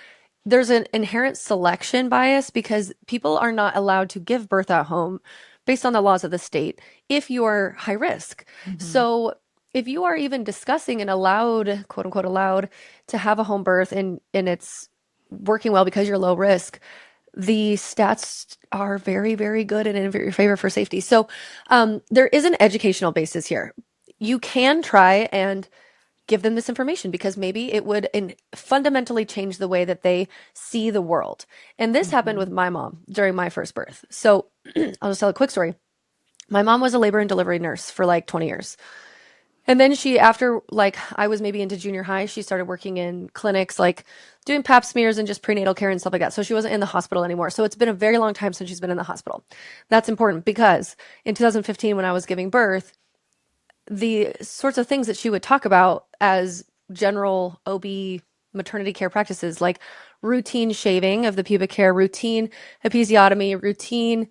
there's an inherent selection bias because people are not allowed to give birth at home based on the laws of the state if you are high risk. Hmm. So if you are even discussing and allowed, quote unquote, allowed to have a home birth and it's working well because you're low risk, the stats are very, very good and in your favor for safety. So there is an educational basis here. You can try and give them this information because maybe it would fundamentally change the way that they see the world. And this happened Hmm. with my mom during my first birth. So I'll just tell a quick story. My mom was a labor and delivery nurse for like 20 years. And then she, after like I was maybe into junior high, she started working in clinics, like doing pap smears and just prenatal care and stuff like that. So she wasn't in the hospital anymore. So it's been a very long time since she's been in the hospital. That's important because in 2015, when I was giving birth, the sorts of things that she would talk about as general OB maternity care practices, like routine shaving of the pubic hair, routine episiotomy, routine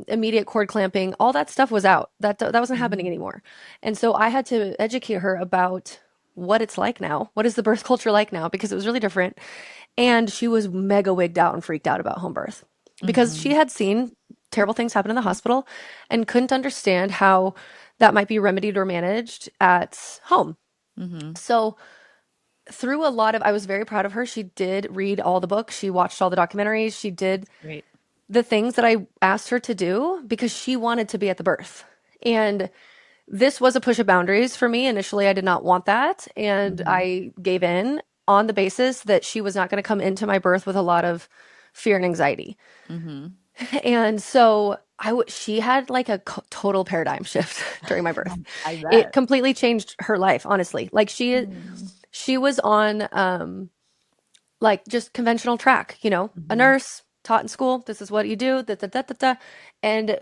immediate cord clamping, all that stuff was out. That wasn't happening Mhm. anymore. And so I had to educate her about what it's like now. What is the birth culture like now? Because it was really different. And she was mega wigged out and freaked out about home birth because she Mhm. had seen terrible things happen in the hospital and couldn't understand how that might be remedied or managed at home. Mhm. So, through a lot of, I was very proud of her. She did read all the books, she watched all the documentaries, she did Great. the things that I asked her to do because she wanted to be at the birth. And this was a push of boundaries for me. Initially, I did not want that. And Mhm. I gave in on the basis that she was not going to come into my birth with a lot of fear and anxiety. Mhm. And so she had like a total paradigm shift during my birth. I It bet. completely changed her life, honestly. Like Mm. she was on like just conventional track, a Mhm. nurse taught in school, this is what you do, da, da, da, da, da. And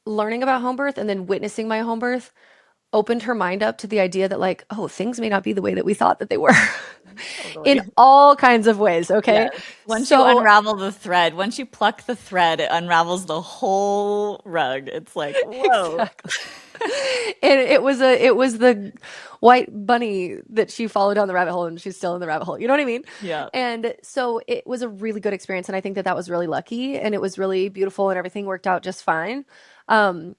learning about home birth and then witnessing my home birth opened her mind up to the idea that like, oh, things may not be the way that we thought that they were in Totally. all kinds of ways, okay? Yes. Once you So unravel the thread, once you pluck the thread, it unravels the whole rug. It's like, whoa. exactly. And it was the white bunny that she followed down the rabbit hole and she's still in the rabbit hole. You know what I mean? Yeah. And so it was a really good experience and I think that that was really lucky and it was really beautiful and everything worked out just fine. Um,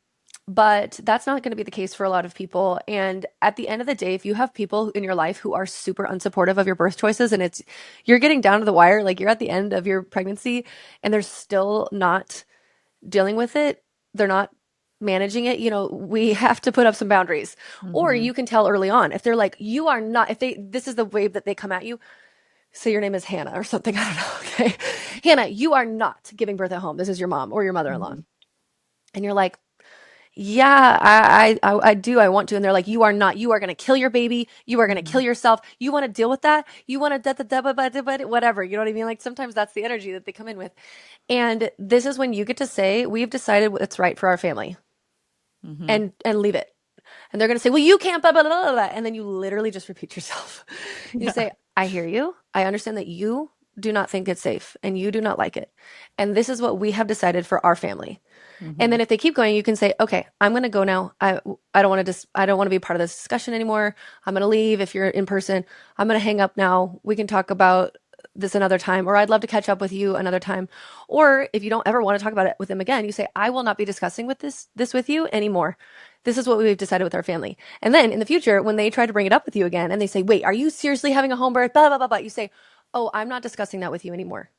but that's not going to be the case for a lot of people. And at the end of the day, if you have people in your life who are super unsupportive of your birth choices and you're getting down to the wire, like you're at the end of your pregnancy and they're still not dealing with it, they're not managing it, we have to put up some boundaries. Or Hmm. you can tell early on if they're like, you are not, if this is the way that they come at you, say your name is Hannah or something, I don't know, okay? Hannah, you are not giving birth at home. This is your mom or your mother-in-law. Hmm. And you're like, yeah, I do. I want to. And they're like, you are not. You are going to kill your baby. You are going to kill Hmm. yourself. You want to deal with that? You want to whatever. You know what I mean? Like sometimes that's the energy that they come in with. And this is when you get to say, we've decided what's right for our family Hmm. and leave it. And they're going to say, well, you can't, blah, blah, blah, blah, blah. And then you literally just repeat yourself. You Yeah. say, I hear you. I understand that you do not think it's safe and you do not like it. And this is what we have decided for our family. And Hmm. then if they keep going, you can say, okay, I'm going to go now. I don't want to I don't want to be part of this discussion anymore. I'm going to leave. If you're in person, I'm going to hang up now. We can talk about this another time, or I'd love to catch up with you another time. Or if you don't ever want to talk about it with them again, you say, I will not be discussing with this with you anymore. This is what we've decided with our family. And then in the future, when they try to bring it up with you again and they say, wait, are you seriously having a home birth? Blah, blah, blah, blah. You say, oh, I'm not discussing that with you anymore.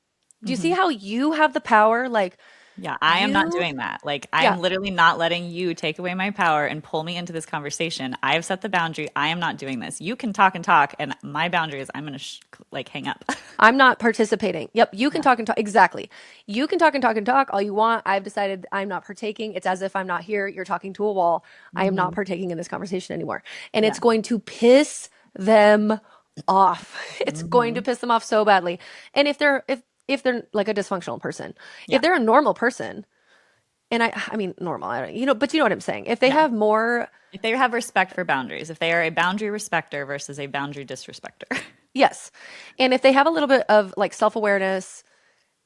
Do you see Hmm. how you have the power? Like Yeah, I am not you, doing that. Like, I am yeah, literally not letting you take away my power and pull me into this conversation. I have set the boundary. I am not doing this. You can talk and talk, and my boundary is I'm going to like hang up. I'm not participating. Yep, you can Yeah. talk and talk. Exactly. You can talk and talk and talk all you want. I've decided I'm not partaking. It's as if I'm not here. You're talking to a wall. I am not Hmm. partaking in this conversation anymore. And it's Yeah. going to piss them off. It's going to Hmm. piss them off so badly. And if they're like a dysfunctional person, if Yeah. they're a normal person, and I mean normal, I don't, but you know what I'm saying. If they Yeah. have more, If they have respect for boundaries, if they are a boundary respecter versus a boundary disrespecter. yes. And if they have a little bit of like self-awareness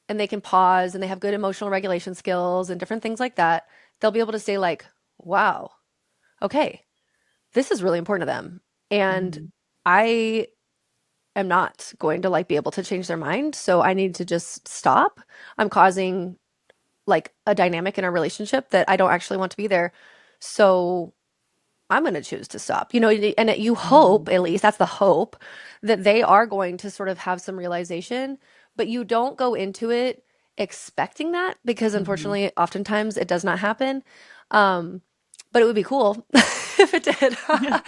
and they can pause and they have good emotional regulation skills and different things like that, they'll be able to say like, wow, okay, this is really important to them. And Hmm. I am not going to like be able to change their mind. So I need to just stop. I'm causing like a dynamic in our relationship that I don't actually want to be there. So I'm going to choose to stop. And you Hmm. hope, at least that's the hope, that they are going to sort of have some realization, but you don't go into it expecting that because Hmm. unfortunately, oftentimes it does not happen. Um, but it would be cool if it did. Yeah.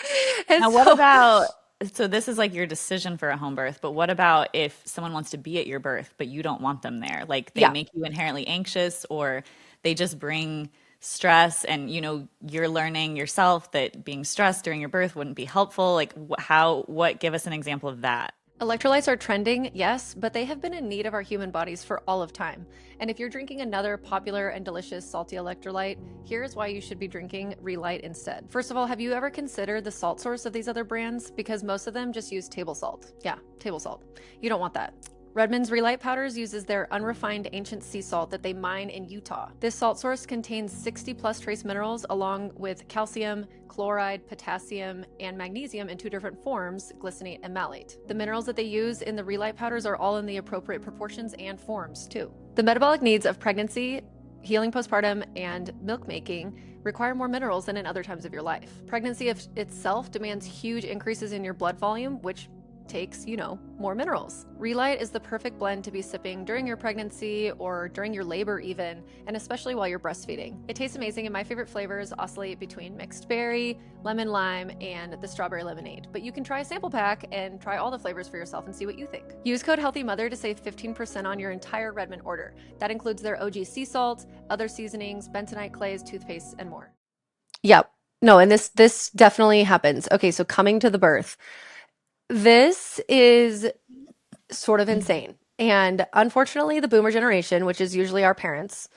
And Now, what so, about, so this is like your decision for a home birth, but what about if someone wants to be at your birth, but you don't want them there? Like they yeah, make you inherently anxious or they just bring stress and you're learning yourself that being stressed during your birth wouldn't be helpful. Like what give us an example of that? Electrolytes are trending, yes, but they have been in need of our human bodies for all of time. And if you're drinking another popular and delicious salty electrolyte, here's why you should be drinking Relight instead. First of all, have you ever considered the salt source of these other brands? Because most of them just use table salt. Yeah, table salt. You don't want that. Redmond's Relight Powders uses their unrefined ancient sea salt that they mine in Utah. This salt source contains 60 plus trace minerals along with calcium, chloride, potassium, and magnesium in 2 different forms, glycinate and malate. The minerals that they use in the Relight powders are all in the appropriate proportions and forms too. The metabolic needs of pregnancy, healing postpartum, and milk making require more minerals than in other times of your life. Pregnancy itself demands huge increases in your blood volume, which takes, more minerals. Relight is the perfect blend to be sipping during your pregnancy or during your labor even, and especially while you're breastfeeding. It tastes amazing, and my favorite flavors oscillate between mixed berry, lemon lime, and the strawberry lemonade. But you can try a sample pack and try all the flavors for yourself and see what you think. Use code HEALTHYMOTHER to save 15% on your entire Redmond order. That includes their OG sea salt, other seasonings, bentonite clays, toothpaste, and more. Yep. No, and this definitely happens. Okay, so coming to the birth. This is sort of insane. And unfortunately, the boomer generation, which is usually our parents,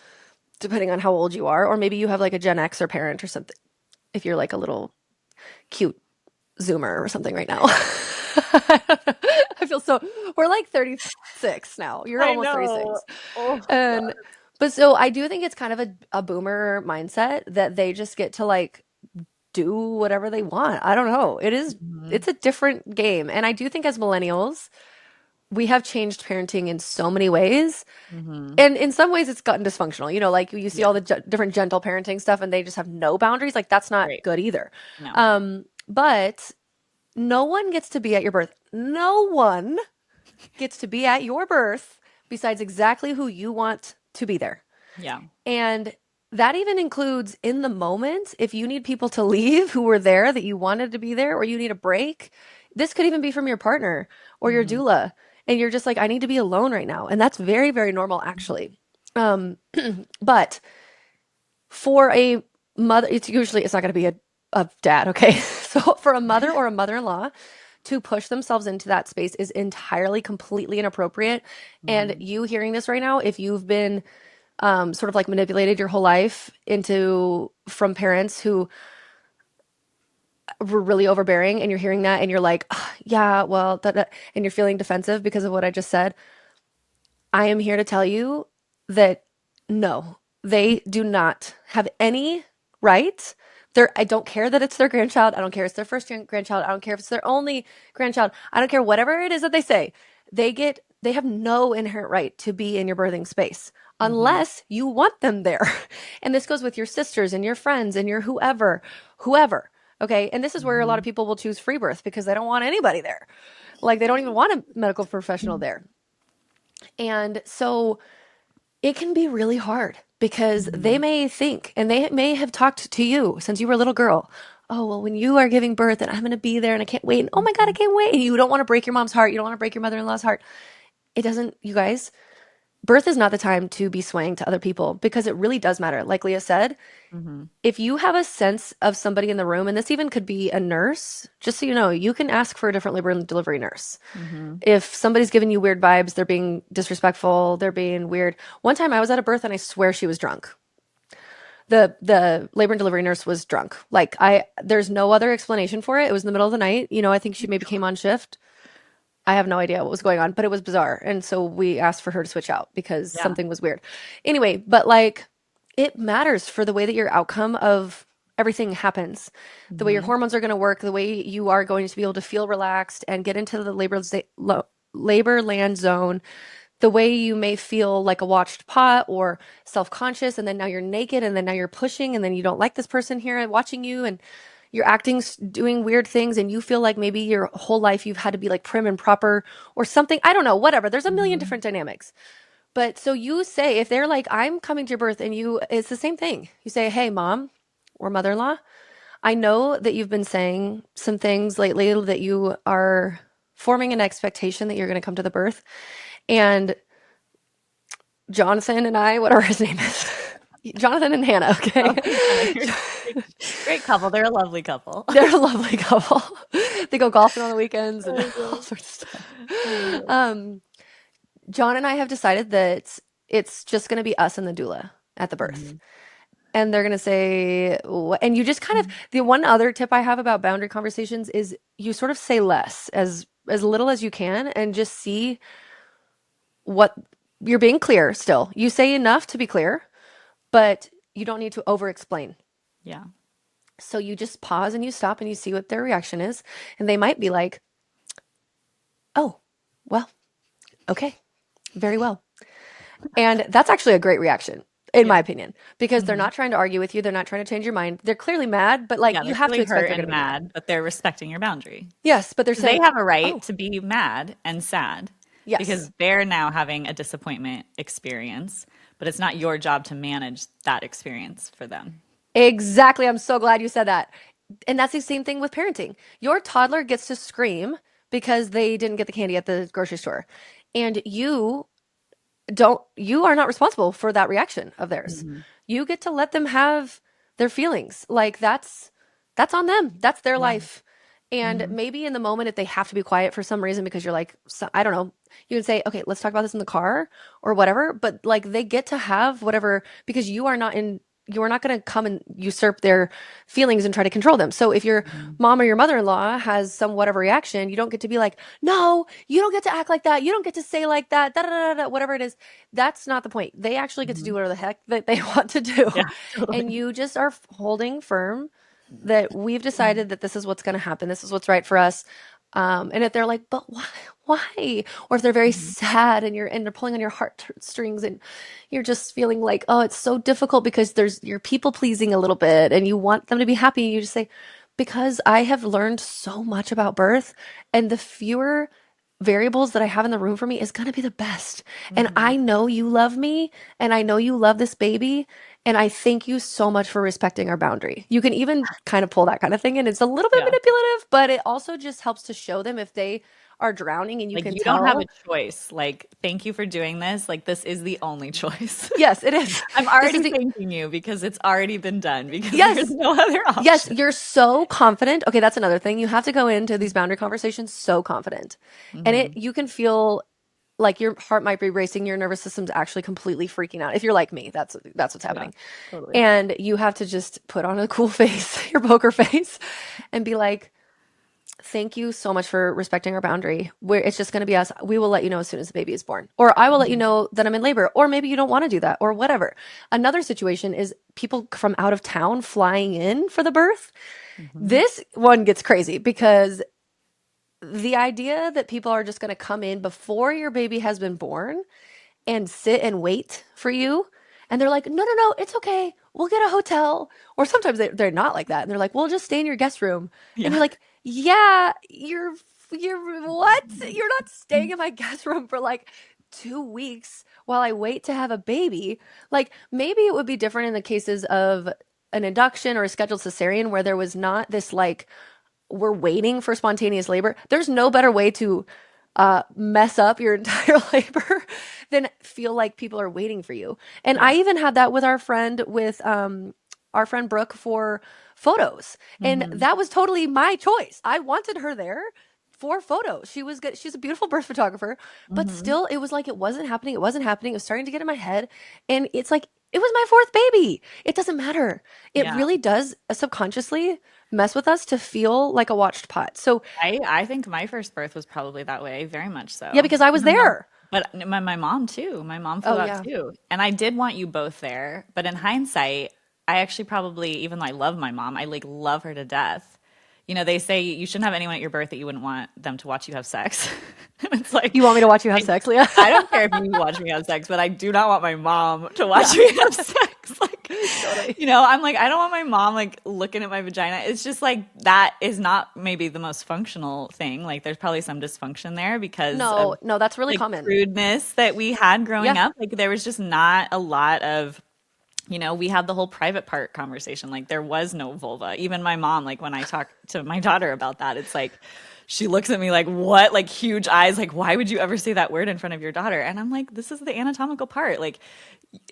depending on how old you are, or maybe you have like a Gen X or parent or something, if you're like a little cute Zoomer or something right now. I feel so, we're like 36 now. You're I almost know. 36. Oh And, God. but so I do think it's kind of a boomer mindset that they just get to like do whatever they want. I don't know. Mhm. It's a different game. And I do think as millennials, we have changed parenting in so many ways. Mhm. And in some ways it's gotten dysfunctional. Like you see Yeah. all the different gentle parenting stuff and they just have no boundaries. Like that's not Right. good either. No. But no one gets to be at your birth. No one gets to be at your birth besides exactly who you want to be there. Yeah. And that even includes in the moment, if you need people to leave who were there that you wanted to be there, or you need a break. This could even be from your partner or your Mhm. doula. And you're just like, I need to be alone right now. And that's very, very normal, actually. Um, but for a mother, it's not going to be a dad, okay? So for a mother or a mother-in-law to push themselves into that space is entirely, completely inappropriate. And Mhm. you hearing this right now, if you've been sort of like manipulated your whole life into from parents who were really overbearing, and you're hearing that and you're like, "Ah, yeah, well, and you're feeling defensive because of what I just said. I am here to tell you that no, they do not have any right. I don't care that it's their grandchild. I don't care if it's their first grandchild. I don't care if it's their only grandchild. I don't care whatever it is that they say. They have no inherent right to be in your birthing space Mhm. unless you want them there. And this goes with your sisters and your friends and your whoever. Okay. And this is where a lot of Mhm. people will choose free birth because they don't want anybody there. Like they don't even want a medical professional there. And so it can be really hard because they Mhm. may think and they may have talked to you since you were a little girl. Oh, well, when you are giving birth and I'm going to be there and I can't wait. And oh my God, I Mhm. can't wait. And you don't want to break your mom's heart. You don't want to break your mother-in-law's heart. It doesn't, you guys, birth is not the time to be swaying to other people because it really does matter. Like Leah said, Mhm. if you have a sense of somebody in the room, and this even could be a nurse, just so you know, you can ask for a different labor and delivery nurse. Mhm. If somebody's giving you weird vibes, they're being disrespectful, they're being weird. One time I was at a birth and I swear she was drunk. The labor and delivery nurse was drunk. Like there's no other explanation for it. It was in the middle of the night. I think she maybe came on shift. I have no idea what was going on, but it was bizarre. And so we asked for her to switch out because Yeah. something was weird. Anyway, but like it matters for the way that your outcome of everything happens, the way your Mhm. hormones are going to work, the way you are going to be able to feel relaxed and get into the labor land zone, the way you may feel like a watched pot or self-conscious, and then now you're naked, and then now you're pushing, and then you don't like this person here and watching you, and you're acting, doing weird things, and you feel like maybe your whole life you've had to be like prim and proper or something. I don't know, whatever. There's a million Mhm. different dynamics. But so you say, if they're like, I'm coming to your birth, and it's the same thing. You say, hey, mom or mother-in-law, I know that you've been saying some things lately that you are forming an expectation that you're going to come to the birth. And Jonathan and I, whatever his name is, Jonathan and Hannah, okay? Jonathan and Hannah, you're great couple. They're a lovely couple. They're a lovely couple. They go golfing on the weekends and Oh all my sorts of stuff. God. Um, John and I have decided that it's just going to be us and the doula at the birth. Mhm. And they're going to say, and you just kind of, the one other tip I have about boundary conversations is you sort of say less, as little as you can, and just see what you're being clear still. You say enough to be clear, but you don't need to over explain. Yeah. So you just pause and you stop and you see what their reaction is. And they might be like, oh, well, okay, very well. And that's actually a great reaction, in my Yeah. opinion, because they're Mhm. not trying to argue with you. They're not trying to change your mind. They're clearly mad, but like Yeah, you they're have to clearly expect hurt they're going and to be mad. mad, but they're respecting your boundary. Yes, but they're 'Cause they saying, have a right oh, to be mad and sad because yes, they're now having a disappointment experience, but it's not your job to manage that experience for them. exactly. I'm so glad you said that. And that's the same thing with parenting. Your toddler gets to scream because they didn't get the candy at the grocery store. And you are not responsible for that reaction of theirs. Hmm. You get to let them have their feelings. Like that's on them. That's their Yeah. life. And Hmm. maybe in the moment, if they have to be quiet for some reason because you're like, so, I don't know, you can say, okay, let's talk about this in the car or whatever. But like they get to have whatever because you are not going to come and usurp their feelings and try to control them. So if your Hmm. mom or your mother-in-law has some whatever reaction, you don't get to be like, no, you don't get to act like that. You don't get to say like that, da, da, da, da, whatever it is. That's not the point. They actually get to do Hmm. whatever the heck that they want to do. Yeah, And totally. you just are holding firm that we've decided that this is what's going to happen. This is what's right for us. And if they're like, but why? Why? Or if they're very Hmm. sad and they're pulling on your heartstrings and you're just feeling like, oh, it's so difficult because you're people pleasing a little bit and you want them to be happy. You just say, because I have learned so much about birth and the fewer variables that I have in the room for me is going to be the best. And Hmm. I know you love me and I know you love this baby. And I thank you so much for respecting our boundary. You can even kind of pull that kind of thing in. It's a little bit Yeah. manipulative, but it also just helps to show them if they are drowning and you Like can you don't have a tell. choice. Like, thank you for doing this. Like, this is the only choice. Yes, it is. I'm This is already the, thanking you because it's already been done because there's yes, no other yes, option. you're so confident. Okay, that's another thing. You have to go into these boundary conversations so confident. And Hmm. you can feel like your heart might be racing, your nervous system's actually completely freaking out. If you're like me, that's what's Yeah, happening. totally. And you have to just put on a cool face, your poker face, and be like, thank you so much for respecting our boundary. Where it's just going to be us. We will let you know as soon as the baby is born, or I will let you Hmm. know that I'm in labor, or maybe you don't want to do that, or whatever. Another situation is people from out of town flying in for the birth. Hmm. This one gets crazy because the idea that people are just going to come in before your baby has been born and sit and wait for you. And they're like, no, no, no, it's okay. We'll get a hotel. Or sometimes they're not like that. And they're like, we'll just stay in your guest room. And Yeah. you're like, yeah, you're what? You're not staying in my guest room for like 2 weeks while I wait to have a baby. Like maybe it would be different in the cases of an induction or a scheduled cesarean where there was not this like we're waiting for spontaneous labor. There's no better way to mess up your entire labor than feel like people are waiting for you. And Yeah. I even had that with our friend Brooke for photos. And Hmm. that was totally my choice. I wanted her there for photos. She was good. She's a beautiful birth photographer, but Hmm. still it was like it wasn't happening. It wasn't happening. It was starting to get in my head. And it's like it was my fourth baby. It doesn't matter. It Yeah. really does subconsciously mess with us to feel like a watched pot. So, I think my first birth was probably that way, very much yeah, so. because I was Even though, there. but my mom too. My mom Oh, flew out yeah. too. And I did want you both there, but in hindsight, I actually probably, even though I love my mom, I like love her to death. You know, they say you shouldn't have anyone at your birth that you wouldn't want them to watch you have sex. And it's like, You want me to watch you have I, sex, Leah? I don't care if you watch me have sex, but I do not want my mom to watch Yeah, me have sex. Like, totally. I'm like, I don't want my mom like looking at my vagina. It's just like that is not maybe the most functional thing. Like, there's probably some dysfunction there because No, of no, that's really like common. crudeness that we had growing Yeah. up. Like, there was just not a lot of we had the whole private part conversation. Like there was no vulva. Even my mom, like when I talk to my daughter about that, it's like she looks at me like, what? Like huge eyes, like, why would you ever say that word in front of your daughter? And I'm like, this is the anatomical part. Like,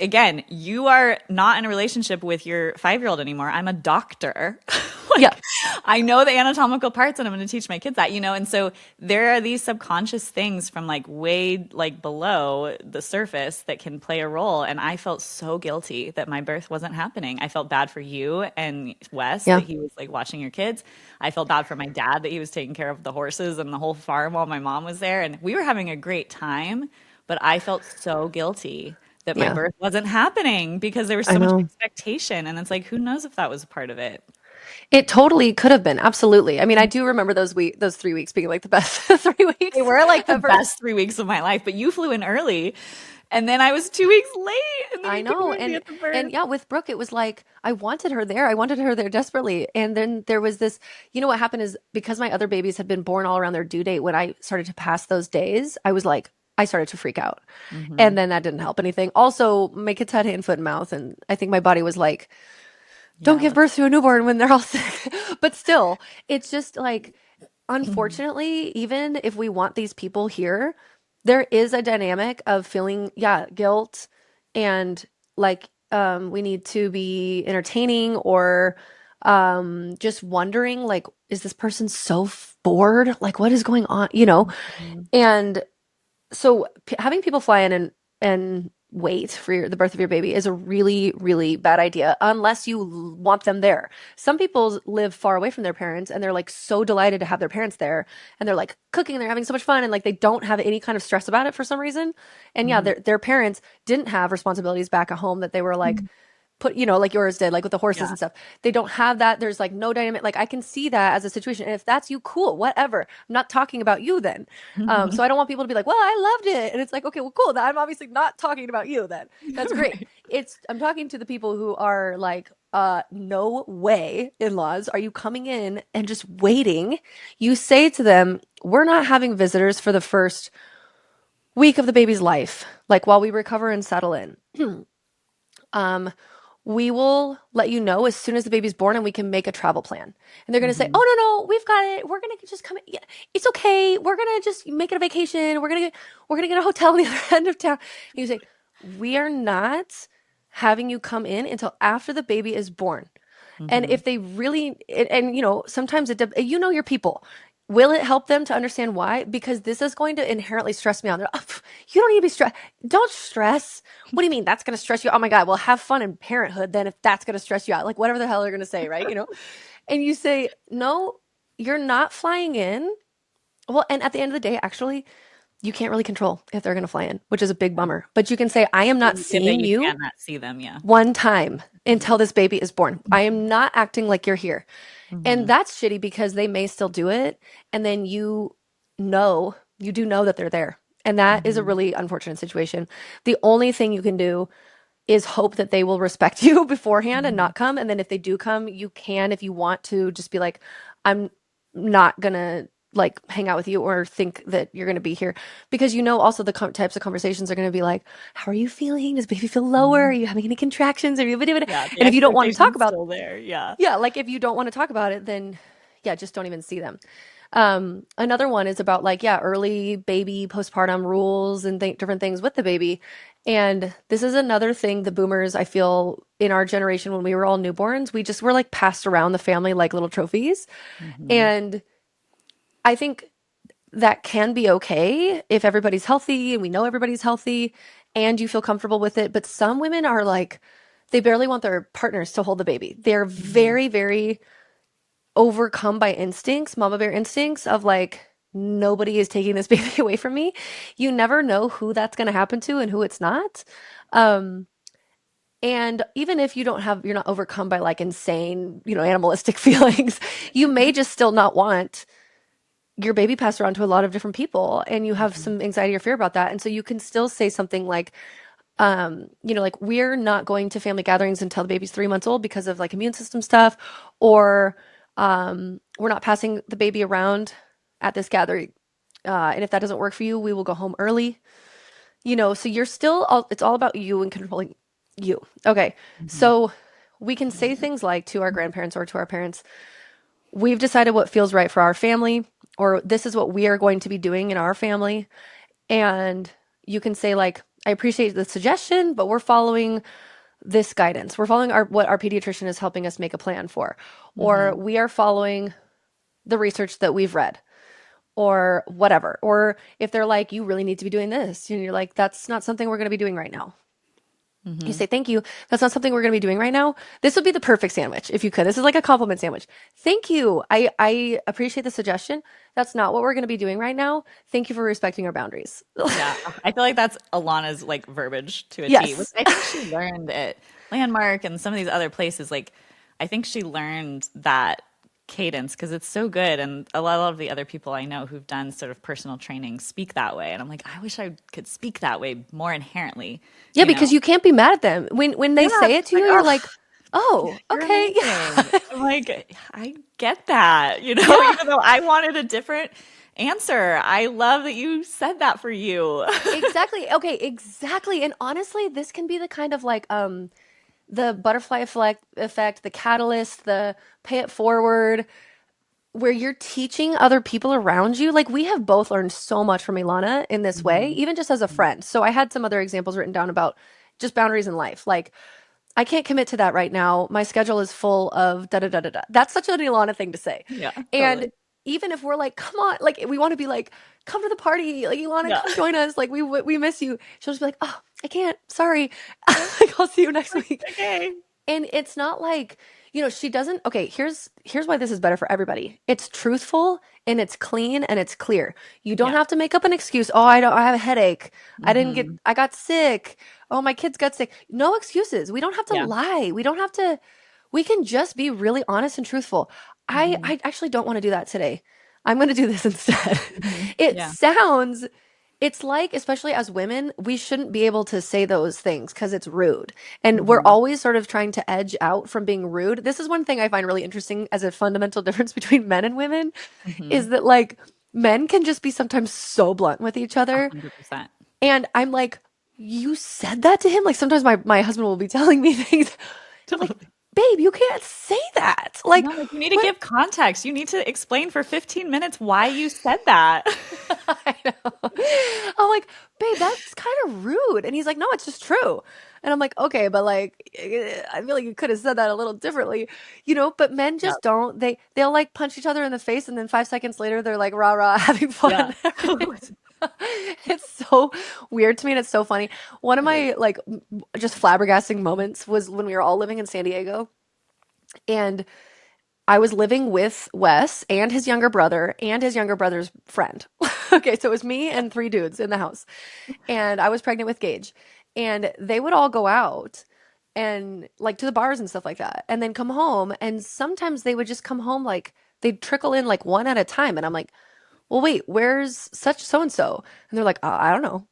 again, you are not in a relationship with your 5-year-old anymore. I'm a doctor. Yeah. Like, I know the anatomical parts and I'm going to teach my kids that, and so there are these subconscious things from like way like below the surface that can play a role. And I felt so guilty that my birth wasn't happening. I felt bad for you and Wes that Yeah. he was like watching your kids. I felt bad for my dad that he was taking care of the horses and the whole farm while my mom was there. And we were having a great time, but I felt so guilty that my Yeah. birth wasn't happening because there was I so much know. expectation. And it's like, who knows if that was a part of it? It totally could have been. Absolutely. I mean, I do remember those 3 weeks being like the best 3 weeks They were like the ever. best 3 weeks of my life, but you flew in early and then I was 2 weeks late and then I you couldn't know. even be And at the birth. and yeah, with Brooke, it was like I wanted her there. I wanted her there desperately. And then there was this, what happened is because my other babies had been born all around their due date, when I started to pass those days, I started to freak out. Hmm. And then that didn't help anything. Also, my kids had hand, foot, and mouth, and I think my body was like, don't Yeah. give birth to a newborn when they're all sick. But still, it's just like, unfortunately, even if we want these people here, there is a dynamic of feeling, yeah, guilt and like we need to be entertaining or just wondering like, is this person so bored? Like, what is going on? Mhm. And so having people fly in and wait for the birth of your baby is a really, really bad idea unless you want them there. Some people live far away from their parents and they're like so delighted to have their parents there and they're like cooking and they're having so much fun and like they don't have any kind of stress about it for some reason. And yeah, Mhm. their parents didn't have responsibilities back at home that they were like put, like yours did, like with the horses Yeah. and stuff. They don't have that. There's like no dynamic. Like I can see that as a situation. And if that's you, cool, whatever. I'm not talking about you then. So I don't want people to be like, well, I loved it. And it's like, okay, well, cool. I'm obviously not talking about you then. That's great. Right. I'm talking to the people who are like, no way, in-laws, are you coming in and just waiting? You say to them, we're not having visitors for the first week of the baby's life, like while we recover and settle in. Um, we will let you know as soon as the baby's born and we can make a travel plan. And they're going to say, Hmm. oh, no, no, we've got it. We're going to just come. Yeah, it's okay. We're going to just make it a vacation. We're going to get a hotel on the other end of town. And you say, we are not having you come in until after the baby is born. And Hmm. if they really, and sometimes your people. Will it help them to understand why? Because this is going to inherently stress me out. They're, "Oh, you don't need to be stressed. Don't stress. What do you mean that's going to stress you? Oh my God. Well, have fun in parenthood then if that's going to stress you out. Like whatever the hell they're going to say, right? And you say, no, you're not flying in. Well, and at the end of the day, actually, you can't really control if they're going to fly in, which is a big bummer. But you can say, I am not Yeah, but seeing you you cannot see them. Yeah. one time until this baby is born. I am not acting like you're here. And Hmm. that's shitty because they may still do it. And then you do know that they're there. And that is a Hmm. really unfortunate situation. The only thing you can do is hope that they will respect you beforehand and Hmm. not come. And then if they do come, you can, if you want to, just be like, I'm not gonna like hang out with you or think that you're gonna be here because also the types of conversations are gonna be like, how are you feeling? Does baby feel lower? Are you having any contractions? Are you? And Yeah, the if you don't want to talk expectation's about, still there. Yeah. yeah, like if you don't want to talk about it, then yeah, just don't even see them. Another one is about like, yeah, early baby postpartum rules and different things with the baby. And this is another thing the boomers, I feel, in our generation when we were all newborns, we just were like passed around the family like little trophies. Hmm. And I think that can be okay if everybody's healthy and we know everybody's healthy and you feel comfortable with it. But some women are like, they barely want their partners to hold the baby. They're Hmm. very, very overcome by instincts, mama bear instincts of like, nobody is taking this baby away from me. You never know who that's going to happen to and who it's not. Um, and even if you're not overcome by like insane, animalistic feelings, you may just still not want your baby passed around to a lot of different people and you have Hmm. some anxiety or fear about that. And so you can still say something like, like we're not going to family gatherings until the baby's 3 months old because of like immune system stuff, or we're not passing the baby around at this gathering. And if that doesn't work for you, we will go home early. So you're still it's all about you and controlling. You. Okay. Hmm. So we can say things like to our grandparents or to our parents, we've decided what feels right for our family, or this is what we are going to be doing in our family. And you can say, like, I appreciate the suggestion, but we're following this guidance. We're following what our pediatrician is helping us make a plan for. Or Hmm. we are following the research that we've read or whatever. Or if they're like, you really need to be doing this, and you're like, that's not something we're going to be doing right now. You Hmm. say, thank you. That's not something we're going to be doing right now. This would be the perfect sandwich if you could. This is like a compliment sandwich. Thank you. I appreciate the suggestion. That's not what we're going to be doing right now. Thank you for respecting our boundaries. Yeah, I feel like that's Alana's like verbiage to a T, which Yes. I think she learned at Landmark and some of these other places. Like, I think she learned that cadence because it's so good. And a lot of the other people I know who've done sort of personal training speak that way. And I'm like, I wish I could speak that way more inherently, Yeah, you because know? you can't be mad at them. When they Yeah, say it's it just to you, like, you're oh, like, "Oh, you're okay. amazing. Yeah." I'm like, I get that, Yeah. even though I wanted a different answer. I love that you said that for you. Exactly. Okay, exactly. And honestly, this can be the kind of like the butterfly effect, the catalyst, the pay it forward, where you're teaching other people around you. Like we have both learned so much from Ilana in this way, Hmm. even just as a friend. So I had some other examples written down about just boundaries in life. Like I can't commit to that right now. My schedule is full of da da da da da. That's such an Ilana thing to say. Yeah, And totally. even if we're like, come on, like we want to be like, come to the party, like Ilana, Yeah. come join us. Like we miss you. She'll just be like, oh, I can't. Sorry. Like I'll see you next Like, week. okay. And it's not like, she doesn't. Okay, here's why this is better for everybody. It's truthful and it's clean and it's clear. You don't Yeah. have to make up an excuse. Oh, I have a headache. Hmm. I got sick. Oh, my kids got sick. No excuses. We don't have to Yeah. lie. We don't have to we can just be really honest and truthful. Hmm. I actually don't want to do that today. I'm going to do this instead. Hmm. It Yeah. sounds it's like, especially as women, we shouldn't be able to say those things because it's rude. And we're Hmm. always sort of trying to edge out from being rude. This is one thing I find really interesting as a fundamental difference between men and women Hmm. is that like men can just be sometimes so blunt with each other. 100%. And I'm like, you said that to him? Like sometimes my husband will be telling me things. And I'm like, Totally. babe, you can't say that. Like, No, like you need to what? give context. You need to explain for 15 minutes why you said that. I know. I'm like, babe, that's kind of rude. And he's like, no, it's just true. And I'm like, okay, but like, I feel like you could have said that a little differently, But men Yeah. just don't. They'll like punch each other in the face, and then 5 seconds later, they're like, rah rah, having Yeah. fun. Totally. Everything's. It's so weird to me, and it's so funny. One of It is. my like just flabbergasting moments was when we were all living in San Diego, and I was living with Wes and his younger brother and his younger brother's friend. Okay, so it was me and three dudes in the house. And I was pregnant with Gage. And they would all go out and like to the bars and stuff like that and then come home. And sometimes they would just come home like they'd trickle in like one at a time. And I'm like, well, wait, where's such so and so? And they're like, I don't know.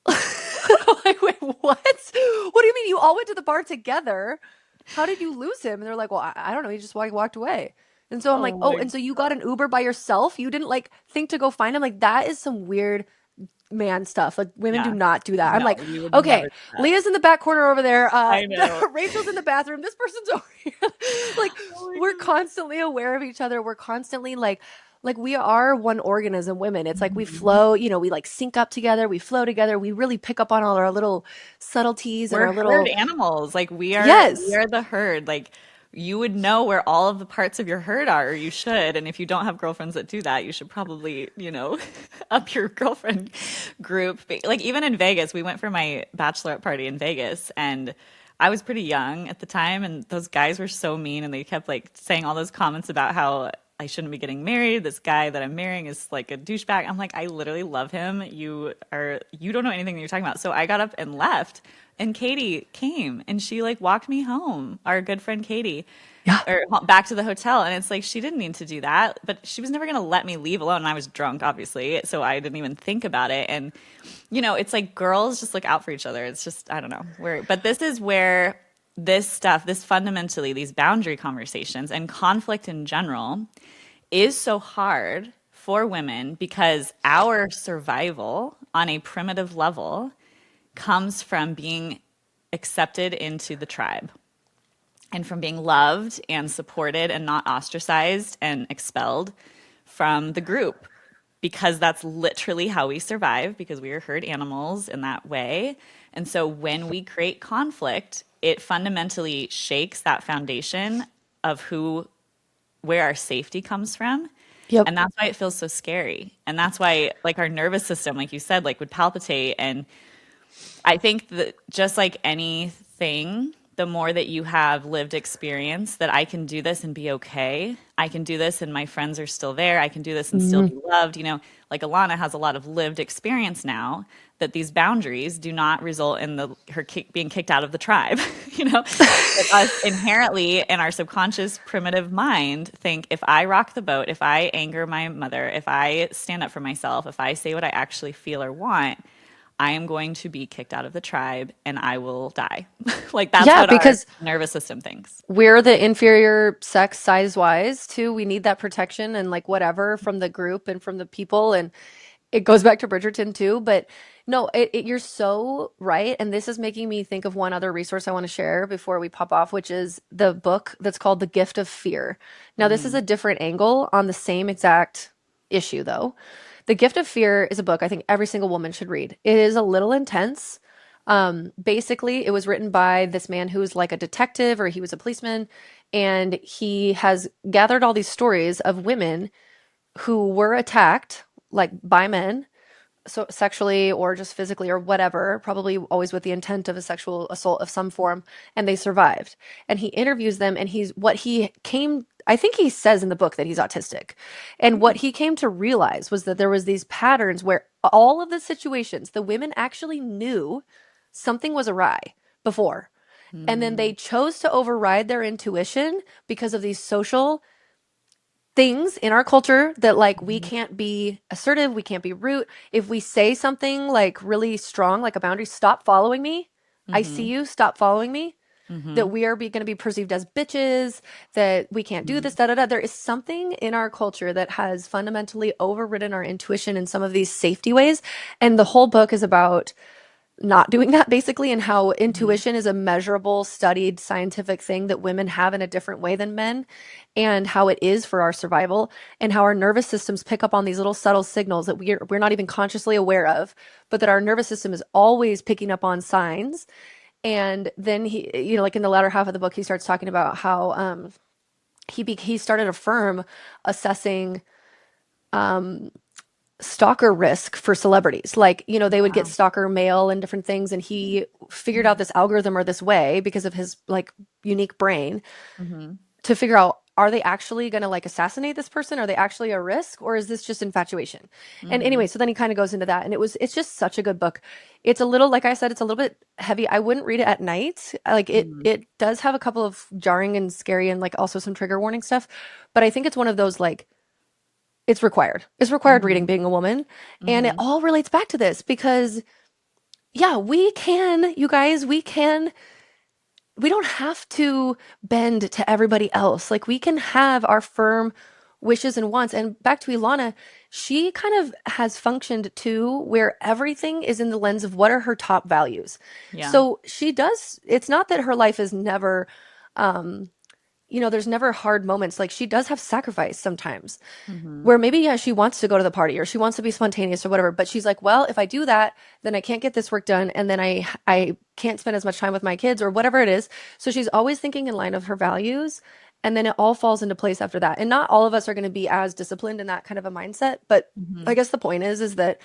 I'm like, wait, what? What do you mean you all went to the bar together? How did you lose him? And they're like, well, I don't know. He just walked away. And so I'm like, Oh oh, my and so you got God. an Uber by yourself? You didn't like think to go find him? Like that is some weird man stuff. Like women do Yeah. not do that. I'm No, like, we would never okay, do that. Leah's in the back corner over there. I know. Rachel's in the bathroom. This person's over here. Like Oh my we're God. constantly aware of each other. We're constantly like we are one organism, women. It's like we Mhm. flow, we like sync up together, we flow together, we really pick up on all our little subtleties and We're our herd little animals. Like we yes. are the herd. Like you would know where all of the parts of your herd are, or you should. And if you don't have girlfriends that do that, you should probably, up your girlfriend group. Like even in Vegas, we went for my bachelorette party in Vegas and I was pretty young at the time and those guys were so mean and they kept like saying all those comments about how I shouldn't be getting married. This guy that I'm marrying is like a douchebag. I'm like, I literally love him. You don't know anything that you're talking about. So I got up and left. And Katie came and she like walked me home, our good friend Katie, Yeah. or back to the hotel. And it's like she didn't need to do that, but she was never going to let me leave alone. And I was drunk, obviously. So I didn't even think about it. And, it's like girls just look out for each other. It's just, I don't know. But this is where this stuff, this fundamentally, these boundary conversations and conflict in general is so hard for women because our survival on a primitive level comes from being accepted into the tribe and from being loved and supported and not ostracized and expelled from the group, because that's literally how we survive, because we are herd animals in that way. And so when we create conflict, it fundamentally shakes that foundation of who where our safety comes from. Yep. And that's why it feels so scary. And that's why like our nervous system, like you said, like would palpitate. And I think that just like anything, the more that you have lived experience that I can do this and be okay. I can do this and my friends are still there. I can do this and still Mhm. be loved. You know, like Alana has a lot of lived experience now that these boundaries do not result in being kicked out of the tribe. You know, that us inherently in our subconscious primitive mind think if I rock the boat, if I anger my mother, if I stand up for myself, if I say what I actually feel or want, I am going to be kicked out of the tribe and I will die. Like that's Yeah, what our because nervous system thinks. we're the inferior sex size wise too. We need that protection and like whatever from the group and from the people. And it goes back to Bridgerton too. But no, you're so right. And this is making me think of one other resource I want to share before we pop off, which is the book that's called The Gift of Fear. Now, this is Mm, a different angle on the same exact issue, though. The Gift of Fear is a book I think every single woman should read. It is a little intense. Basically, it was written by this man who's like a detective or he was a policeman, and he has gathered all these stories of women who were attacked like by men, so sexually or just physically or whatever, probably always with the intent of a sexual assault of some form, and they survived. And he interviews them, and I think he says in the book that he's autistic. And what mm, he came to realize was that there was these patterns where all of the situations, the women actually knew something was awry before. And then they mm, chose to override their intuition because of these social things in our culture that like we mhm, can't be assertive, we can't be rude. If we say something like really strong, like a boundary, stop following me. I see mhm, you, stop following me. That mhm, we are going to be perceived as bitches, that we can't do this, mhm, da da da. There is something in our culture that has fundamentally overridden our intuition in some of these safety ways. And the whole book is about not doing that basically, and how mhm, intuition is a measurable, studied scientific thing that women have in a different way than men, and how it is for our survival, and how our nervous systems pick up on these little subtle signals that we're not even consciously aware of, but that our nervous system is always picking up on signs. And then he, like in the latter half of the book, he starts talking about how he started a firm assessing stalker risk for celebrities. Like, they would get wow. stalker mail and different things, and he figured out Mhm, this algorithm or this way because of his like unique brain mhm, to figure out, are they actually going to like assassinate this person? Are they actually a risk, or is this just infatuation? And anyway, mhm, so then he kind of goes into that, and it's just such a good book. It's a little, like I said, it's a little bit heavy. I wouldn't read it at night. Like mhm, it does have a couple of jarring and scary and like also some trigger warning stuff, but I think it's one of those like it's required. It's required reading mhm, being a woman. And it mhm, all relates back to this because, yeah, you guys, we don't have to bend to everybody else. Like, we can have our firm wishes and wants. And back to Ilana, she kind of has functioned too, where everything is in the lens of what are her top values. yeah. So it's not that her life is never, um, there's never hard moments. Like, she does have sacrifice sometimes Mhm, where maybe, yeah, she wants to go to the party or she wants to be spontaneous or whatever, but she's like, well, if I do that, then I can't get this work done, and then I can't spend as much time with my kids or whatever it is. So she's always thinking in line of her values, and then it all falls into place after that. And not all of us are going to be as disciplined in that kind of a mindset, but I mhm, guess the point is that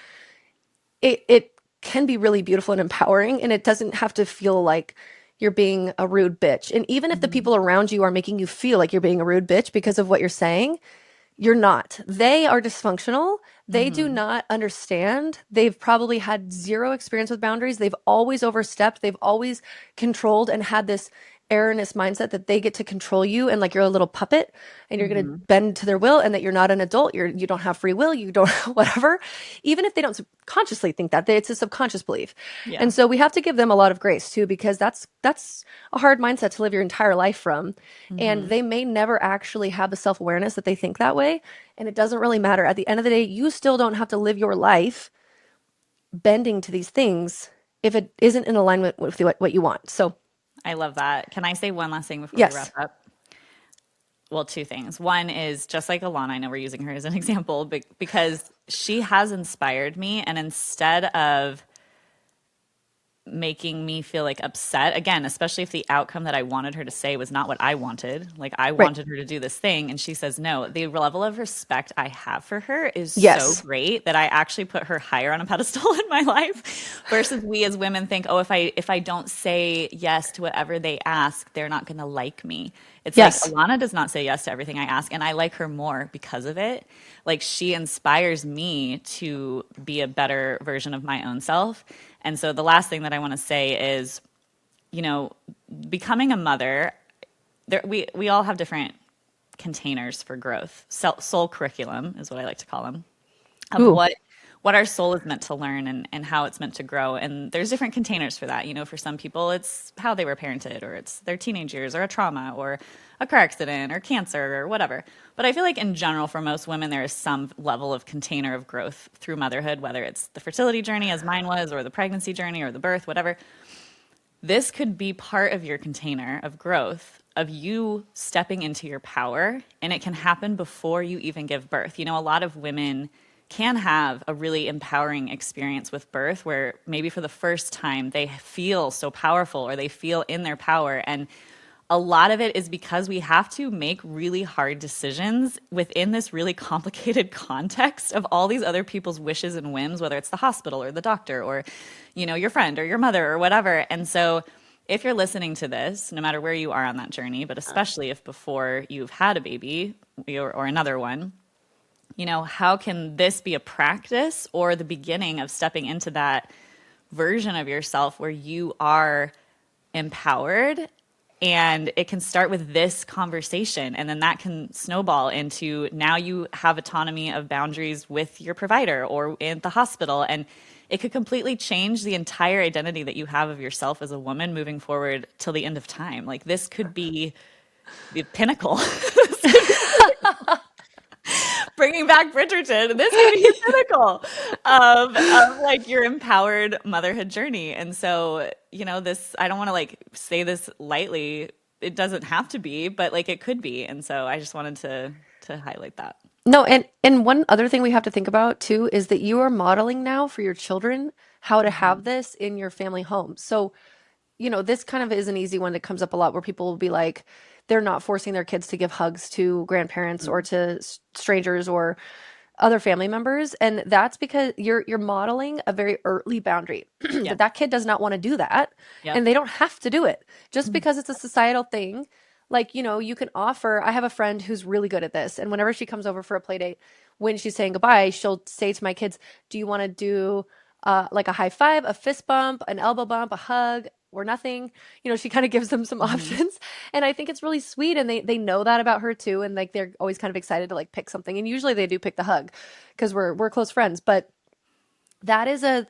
it can be really beautiful and empowering, and it doesn't have to feel like you're being a rude bitch. And even if the mhm, people around you are making you feel like you're being a rude bitch because of what you're saying, you're not. They are dysfunctional. They do mhm, not understand. They've probably had zero experience with boundaries. They've always overstepped. They've always controlled and had this erroneous mindset that they get to control you and like you're a little puppet and you're going to mhm, bend to their will, and that you're not an adult. You don't have free will. You don't whatever. Even if they don't consciously think that, it's a subconscious belief. yeah. And so we have to give them a lot of grace too, because that's a hard mindset to live your entire life from. And Mhm, they may never actually have the self awareness that they think that way. And it doesn't really matter. At the end of the day, you still don't have to live your life bending to these things. if it isn't in alignment with what you want. So, I love that. Can I say one last thing before we wrap yes. up? Well, two things. One is just like Alana, I know we're using her as an example, but because she has inspired me, and instead of making me feel like upset again, especially if the outcome that I wanted her to say was not what I wanted. Like I Right. wanted her to do this thing and she says no. The level of respect I have for her is so Yes. great that I actually put her higher on a pedestal in my life versus we as women think, "Oh, if I don't say yes to whatever they ask, they're not going to like me." It's like Yes. Alana does not say yes to everything I ask, and I like her more because of it. Like she inspires me to be a better version of my own self. And so the last thing that I want to say is, you know, becoming a mother, we all have different containers for growth. Soul curriculum is what I like to call them, of Ooh. what our soul is meant to learn and how it's meant to grow. And there's different containers for that. You know, for some people, it's how they were parented, or it's their teenage years, or a trauma, or a car accident, or cancer, or whatever. But I feel like in general, for most women, there is some level of container of growth through motherhood, whether it's the fertility journey, as mine was, or the pregnancy journey, or the birth, whatever. This could be part of your container of growth, of you stepping into your power, and it can happen before you even give birth. You know, a lot of women can have a really empowering experience with birth where maybe for the first time they feel so powerful or they feel in their power. And a lot of it is because we have to make really hard decisions within this really complicated context of all these other people's wishes and whims, whether it's the hospital or the doctor or, you know, your friend or your mother or whatever. And so if you're listening to this, no matter where you are on that journey, but especially if before you've had a baby or another one, you know, how can this be a practice or the beginning of stepping into that version of yourself where you are empowered, and it can start with this conversation and then that can snowball into now you have autonomy of boundaries with your provider or in the hospital, and it could completely change the entire identity that you have of yourself as a woman moving forward till the end of time. Like this could be the pinnacle. Bringing back Bridgerton, this could be the pinnacle of like your empowered motherhood journey. And so, you know, this, I don't want to like say this lightly. It doesn't have to be, but like it could be. And so I just wanted to highlight that. No, and one other thing we have to think about too is that you are modeling now for your children how to have Mhm. this in your family home. So, this kind of is an easy one that comes up a lot where people will be like, they're not forcing their kids to give hugs to grandparents or Mhm. to strangers or other family members, and that's because you're modeling a very early boundary Yeah. that kid does not want to do that, Yep. and they don't have to do it just Mhm. because it's a societal thing. Like, you can offer. I have a friend who's really good at this, and whenever she comes over for a play date, when she's saying goodbye, she'll say to my kids, "Do you want to do like a high five, a fist bump, an elbow bump, a hug, or nothing?" She kind of gives them some Mhm. options, and I think it's really sweet, and they know that about her too, and like they're always kind of excited to like pick something, and usually they do pick the hug because we're close friends. But that is a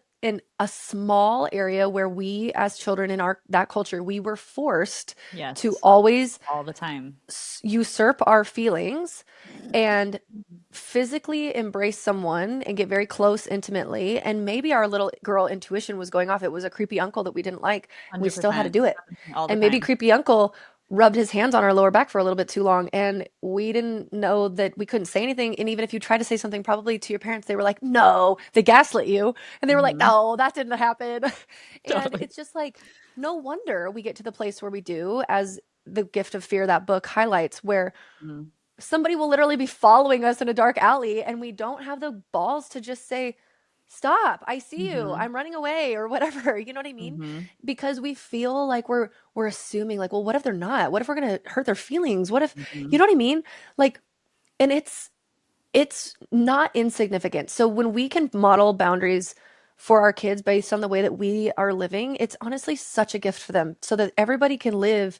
small area where we as children in our that culture, we were forced to Yes. always All the time. usurp our feelings and physically embrace someone and get very close intimately. And maybe our little girl intuition was going off. It was a creepy uncle that we didn't like. We still had to 100%. do it. All the And maybe time. creepy uncle rubbed his hands on our lower back for a little bit too long. And we didn't know that we couldn't say anything. And even if you tried to say something, probably to your parents, they were like, no, they gaslit you. And they were like, Mhm. no, that didn't happen. And Totally. it's just like, no wonder we get to the place where we do, as The Gift of Fear, that book highlights, where Mhm. somebody will literally be following us in a dark alley and we don't have the balls to just say, "Stop, I see you, Mhm. I'm running away," or whatever. You know what I mean? Mhm. Because we feel like we're assuming, like, well, what if they're not? What if we're gonna hurt their feelings? What if, you Mhm. know what I mean? Like, and it's not insignificant. So when we can model boundaries for our kids based on the way that we are living, it's honestly such a gift for them so that everybody can live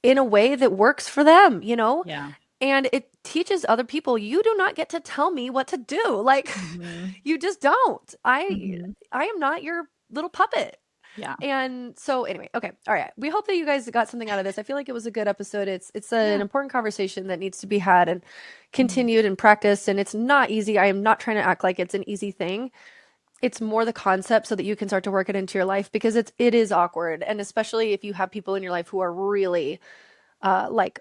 in a way that works for them. Yeah. And it teaches other people, you do not get to tell me what to do. Like, Mhm. you just don't. I Mhm. I am not your little puppet. Yeah. And so anyway, okay. All right. We hope that you guys got something out of this. I feel like it was a good episode. It's an Yeah. important conversation that needs to be had and Mhm. continued and practiced, and it's not easy. I am not trying to act like it's an easy thing. it's more the concept so that you can start to work it into your life because it is awkward. And especially if you have people in your life who are really like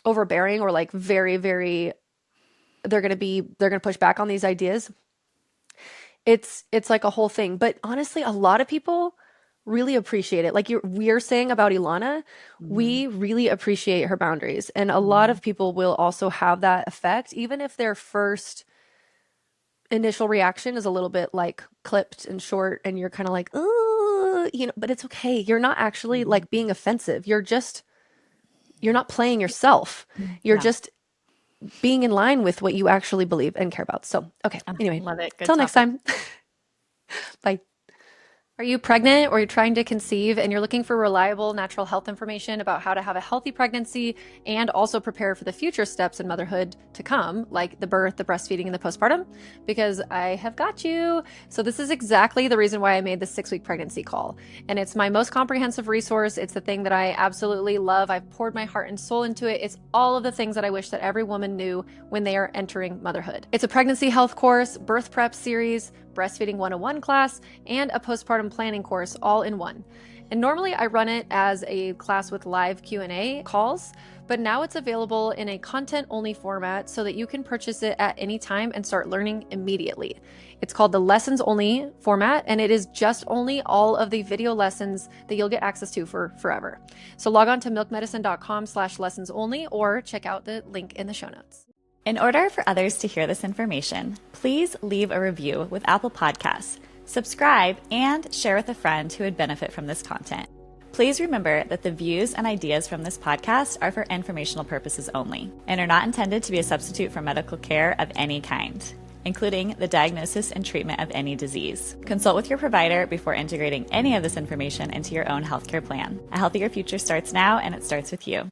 overbearing or like very, very, they're gonna push back on these ideas. It's like a whole thing. But honestly, a lot of people really appreciate it. Like we're saying about Ilana, Mm-hmm. we really appreciate her boundaries. And a lot Mm-hmm. of people will also have that effect, even if their first initial reaction is a little bit like clipped and short and you're kind of like, oh, but it's okay. You're not actually Mm-hmm. like being offensive. You're not playing yourself. You're Yeah. just being in line with what you actually believe and care about. So, okay. Oh, Anyway, love it. Good till next topic. time. Bye. Are you pregnant or you're trying to conceive and you're looking for reliable natural health information about how to have a healthy pregnancy and also prepare for the future steps in motherhood to come, like the birth, the breastfeeding, and the postpartum? Because I have got you. So, this is exactly the reason why I made the 6-week pregnancy call. And it's my most comprehensive resource. It's the thing that I absolutely love. I've poured my heart and soul into it. It's all of the things that I wish that every woman knew when they are entering motherhood. It's a pregnancy health course, birth prep series, breastfeeding 101 class, and a postpartum planning course all in one. And normally I run it as a class with live Q&A calls, but now it's available in a content-only format so that you can purchase it at any time and start learning immediately. It's called the lessons only format, and it is just only all of the video lessons that you'll get access to for forever. So log on to milkmedicine.com/lessons only or check out the link in the show notes. In order for others to hear this information, please leave a review with Apple Podcasts, subscribe, and share with a friend who would benefit from this content. Please remember that the views and ideas from this podcast are for informational purposes only and are not intended to be a substitute for medical care of any kind, including the diagnosis and treatment of any disease. Consult with your provider before integrating any of this information into your own healthcare plan. A healthier future starts now, and it starts with you.